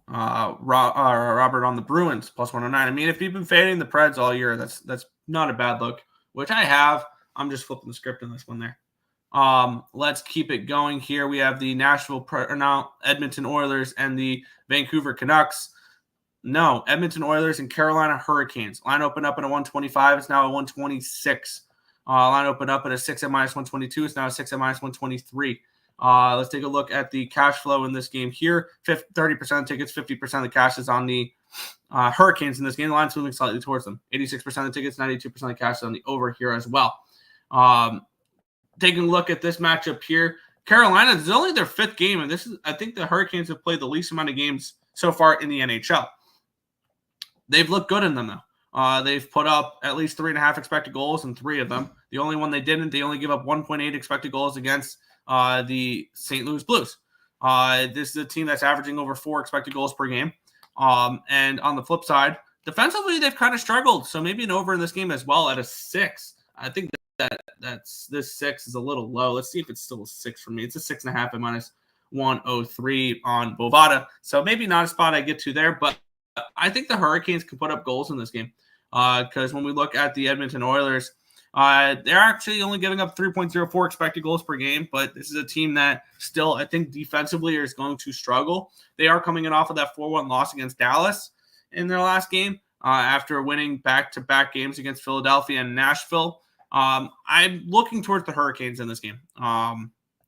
Robert on the Bruins, plus 109. I mean, if you've been fading the Preds all year, that's not a bad look, which I have. I'm just flipping the script in this one there. Let's keep it going here. We have the Edmonton Oilers and the Vancouver Canucks. No, Edmonton Oilers and Carolina Hurricanes. Line opened up at a 125. It's now a 126. Line opened up at a 6 at minus 122. It's now a 6 at minus 123. Let's take a look at the cash flow in this game here. 30% of tickets, 50% of the cash is on the Hurricanes in this game. The line's moving slightly towards them. 86% of the tickets, 92% of the cash is on the over here as well. Taking a look at this matchup here, Carolina, this is only their fifth game, and I think the Hurricanes have played the least amount of games so far in the NHL. They've looked good in them, though. They've put up at least 3.5 expected goals in 3 of them. The only one they didn't, they only give up 1.8 expected goals against the St. Louis Blues. This is a team that's averaging over 4 expected goals per game. And on the flip side, defensively, they've kind of struggled. So maybe an over in this game as well at a 6. I think this 6 is a little low. Let's see if it's still a 6 for me. It's a 6.5 at minus 103 on Bovada. So maybe not a spot I get to there, but I think the Hurricanes can put up goals in this game because when we look at the Edmonton Oilers, they're actually only giving up 3.04 expected goals per game, but this is a team that still, I think, defensively is going to struggle. They are coming in off of that 4-1 loss against Dallas in their last game after winning back-to-back games against Philadelphia and Nashville. I'm looking towards the Hurricanes in this game.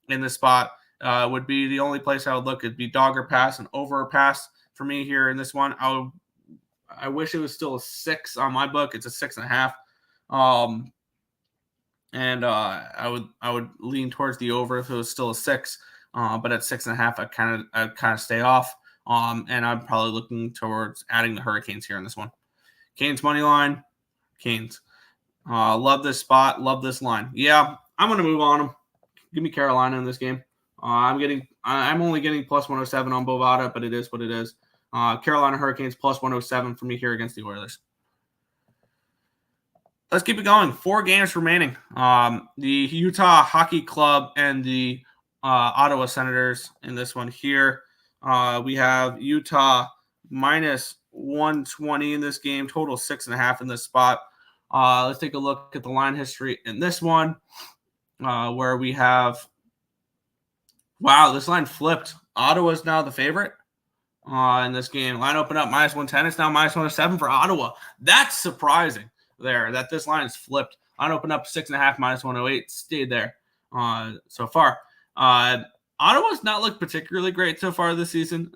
In this spot would be the only place I would look. It'd be dogger pass and over pass for me here in this one. I wish it was still a 6 on my book. It's a 6.5. And I would lean towards the over if it was still a 6. But at 6.5, I'd kind of stay off. And I'm probably looking towards adding the Hurricanes here in this one. Canes money line. Canes. Love this spot. Love this line. Yeah, I'm gonna move on them. Give me Carolina in this game. I'm only getting plus 107 on Bovada, but it is what it is. Carolina Hurricanes plus 107 for me here against the Oilers. Let's keep it going. 4 games remaining. The Utah Hockey Club and the Ottawa Senators in this one here. We have Utah minus 120 in this game. Total 6.5 in this spot. Let's take a look at the line history in this one where we have, wow, this line flipped. Ottawa's now the favorite in this game. Line opened up minus 110. It's now minus 107 for Ottawa. That's surprising. there that this line is flipped. Line opened up 6.5 minus 108, stayed there so far. Ottawa's not looked particularly great so far this season.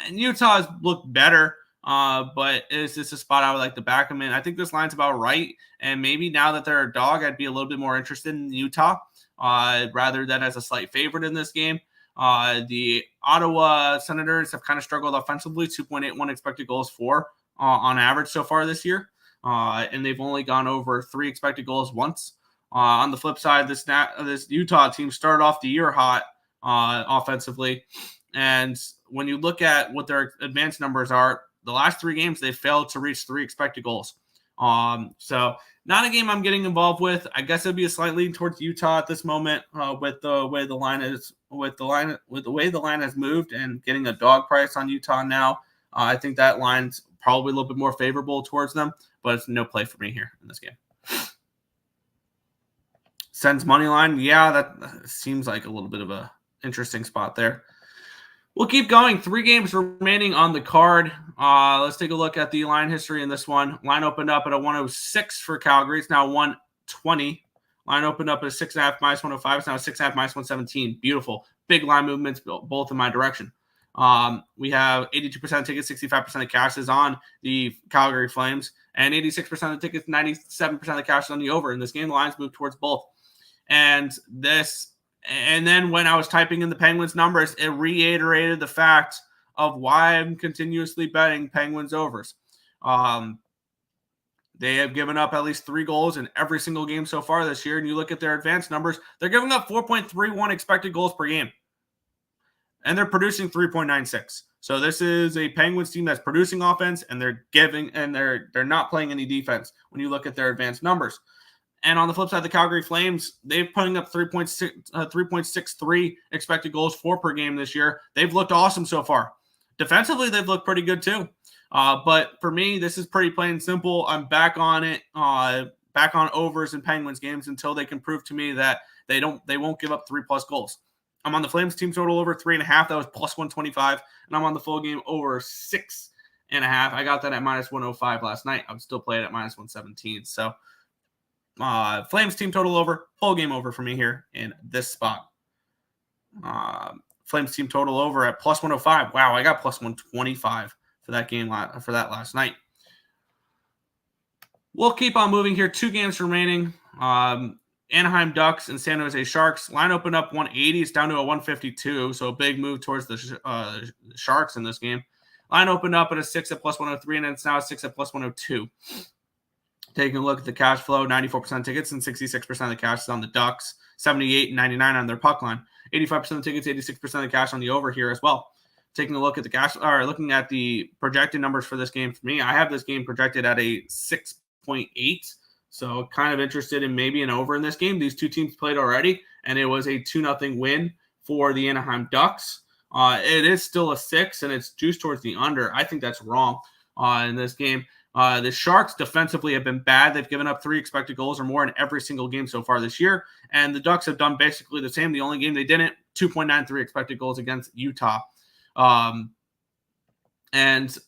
And Utah's looked better, but is this a spot I would like to back them in? I think this line's about right, and maybe now that they're a dog, I'd be a little bit more interested in Utah rather than as a slight favorite in this game. The Ottawa Senators have kind of struggled offensively, 2.81 expected goals for on average so far this year, and they've only gone over 3 expected goals once. On the flip side, this Utah team started off the year hot offensively, and when you look at what their advanced numbers are, the last 3 games they've failed to reach 3 expected goals. So not a game I'm getting involved with. I guess it'd be a slight lean towards Utah at this moment with the way the line is, with the way the line has moved, and getting a dog price on Utah now. I think that line's probably a little bit more favorable towards them, but it's no play for me here in this game. Sens money line, yeah, that seems like a little bit of a interesting spot there. We'll keep going. 3 games remaining on the card. Let's take a look at the line history in this one. Line opened up at a 106 for Calgary. It's now 120. Line opened up at a 6.5 minus 105. It's now a 6.5 minus 117. Beautiful. Big line movements both in my direction. We have 82% of tickets, 65% of cash is on the Calgary Flames, and 86% of tickets, 97% of cash is on the over. In this game, the lines move towards both. And then when I was typing in the Penguins numbers, it reiterated the fact of why I'm continuously betting Penguins overs. They have given up at least 3 goals in every single game so far this year. And you look at their advanced numbers, they're giving up 4.31 expected goals per game. And they're producing 3.96. So this is a Penguins team that's producing offense, and they're not playing any defense when you look at their advanced numbers. And on the flip side, the Calgary Flames, they're putting up 3.63 expected goals for per game this year. They've looked awesome so far. Defensively, they've looked pretty good too. But for me, this is pretty plain and simple. I'm back on it, back on overs in Penguins games until they can prove to me that they won't give up 3+ goals. I'm on the Flames team total over 3.5. That was plus 125. And I'm on the full game over 6.5. I got that at minus 105 last night. I would still play it at minus 117. So Flames team total over, full game over for me here in this spot. Flames team total over at plus 105. Wow, I got plus 125 for that game for that last night. We'll keep on moving here. 2 games remaining. Anaheim Ducks and San Jose Sharks. Line opened up 180. It's down to a 152, so a big move towards the Sharks in this game. Line opened up at a 6 at plus 103, and it's now a 6 at plus 102. Taking a look at the cash flow, 94% tickets and 66% of the cash is on the Ducks, 78 and 99 on their puck line. 85% of tickets, 86% of the cash on the over here as well. Taking a look at the cash, or looking at the projected numbers for this game for me, I have this game projected at a 6.8. So kind of interested in maybe an over in this game. These 2 teams played already, and it was a 2-0 win for the Anaheim Ducks. It is still a 6, and it's juiced towards the under. I think that's wrong in this game. The Sharks defensively have been bad. They've given up 3 expected goals or more in every single game so far this year. And the Ducks have done basically the same. The only game they didn't, 2.93 expected goals against Utah. And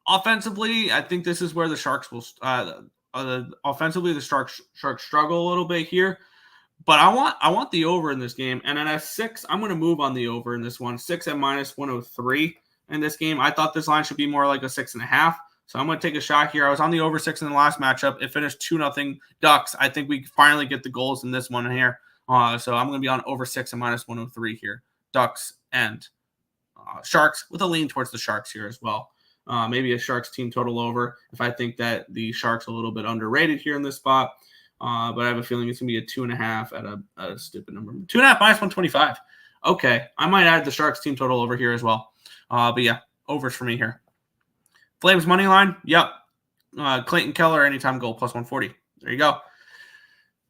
offensively, I think this is where the Sharks will offensively, the Sharks struggle a little bit here. But I want the over in this game. And at 6, I'm going to move on the over in this one. 6 at minus 103 in this game. I thought this line should be more like a 6.5. So I'm going to take a shot here. I was on the over 6 in the last matchup. It finished 2-0 Ducks. I think we finally get the goals in this one here. So I'm going to be on over 6 and minus 103 here. Ducks and Sharks with a lean towards the Sharks here as well. Maybe a Sharks team total over if I think that the Sharks are a little bit underrated here in this spot. But I have a feeling it's going to be a 2.5 at a stupid number. 2.5 minus 125. Okay. I might add the Sharks team total over here as well. But yeah, overs for me here. Flames money line. Yep. Clayton Keller, anytime goal, plus 140. There you go.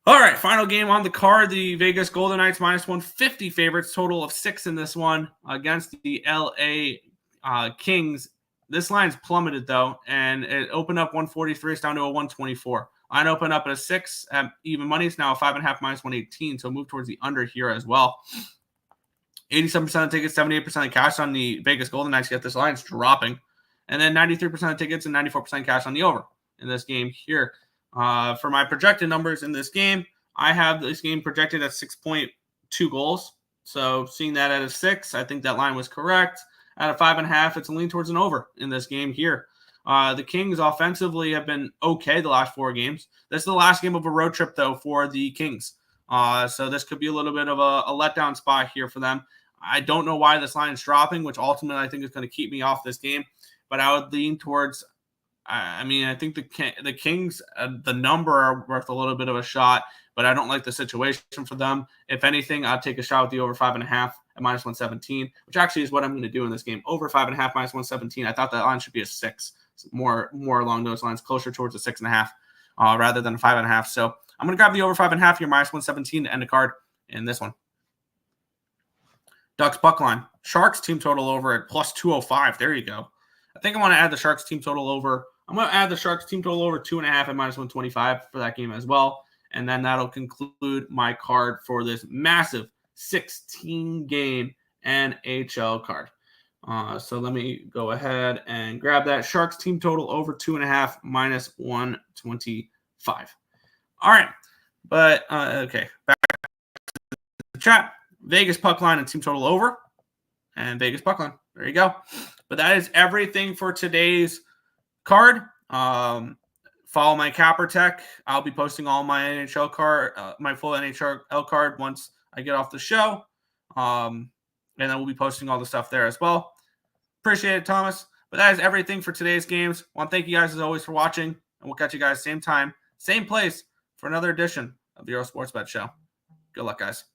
All right, final game on the card. The Vegas Golden Knights minus 150 favorites, total of 6 in this one against the LA Kings. This line's plummeted, though, and it opened up 143. It's down to a 124. Line opened up at a 6 at even money. It's now a 5.5 minus 118, so move towards the under here as well. 87% of tickets, 78% of cash on the Vegas Golden Knights, yet this line's dropping. And then 93% of tickets and 94% cash on the over in this game here. For my projected numbers in this game, I have this game projected at 6.2 goals. So seeing that at a 6, I think that line was correct. At a 5.5, it's a lean towards an over in this game here. The Kings offensively have been okay the last 4 games. This is the last game of a road trip, though, for the Kings. So this could be a little bit of a letdown spot here for them. I don't know why this line is dropping, which ultimately I think is going to keep me off this game. But I would lean towards, I think the Kings, the number are worth a little bit of a shot, but I don't like the situation for them. If anything, I'll take a shot with the over 5.5 at -117, which actually is what I'm going to do in this game. Over 5.5 -117. I thought that line should be a 6, more along those lines, closer towards a 6.5 rather than a 5.5. So I'm going to grab the over 5.5 here, -117 to end the card in this one. Ducks puck line. Sharks team total over at +205. There you go. I think I want to add the Sharks team total over. I'm going to add the Sharks team total over 2.5 at -125 for that game as well. And then that'll conclude my card for this massive 16-game NHL card. So let me go ahead and grab that. Sharks team total over 2.5 -125. All right. But, okay. Back to the chat. Vegas puck line and team total over. And Vegas puck line. There you go. But that is everything for today's card. Follow my CapperTek. I'll be posting all my NHL card, my full NHL card once I get off the show. And then we'll be posting all the stuff there as well. Appreciate it, Thomas. But that is everything for today's games. I want to thank you guys as always for watching. And we'll catch you guys same time, same place for another edition of the Earle Sports Bet Show. Good luck, guys.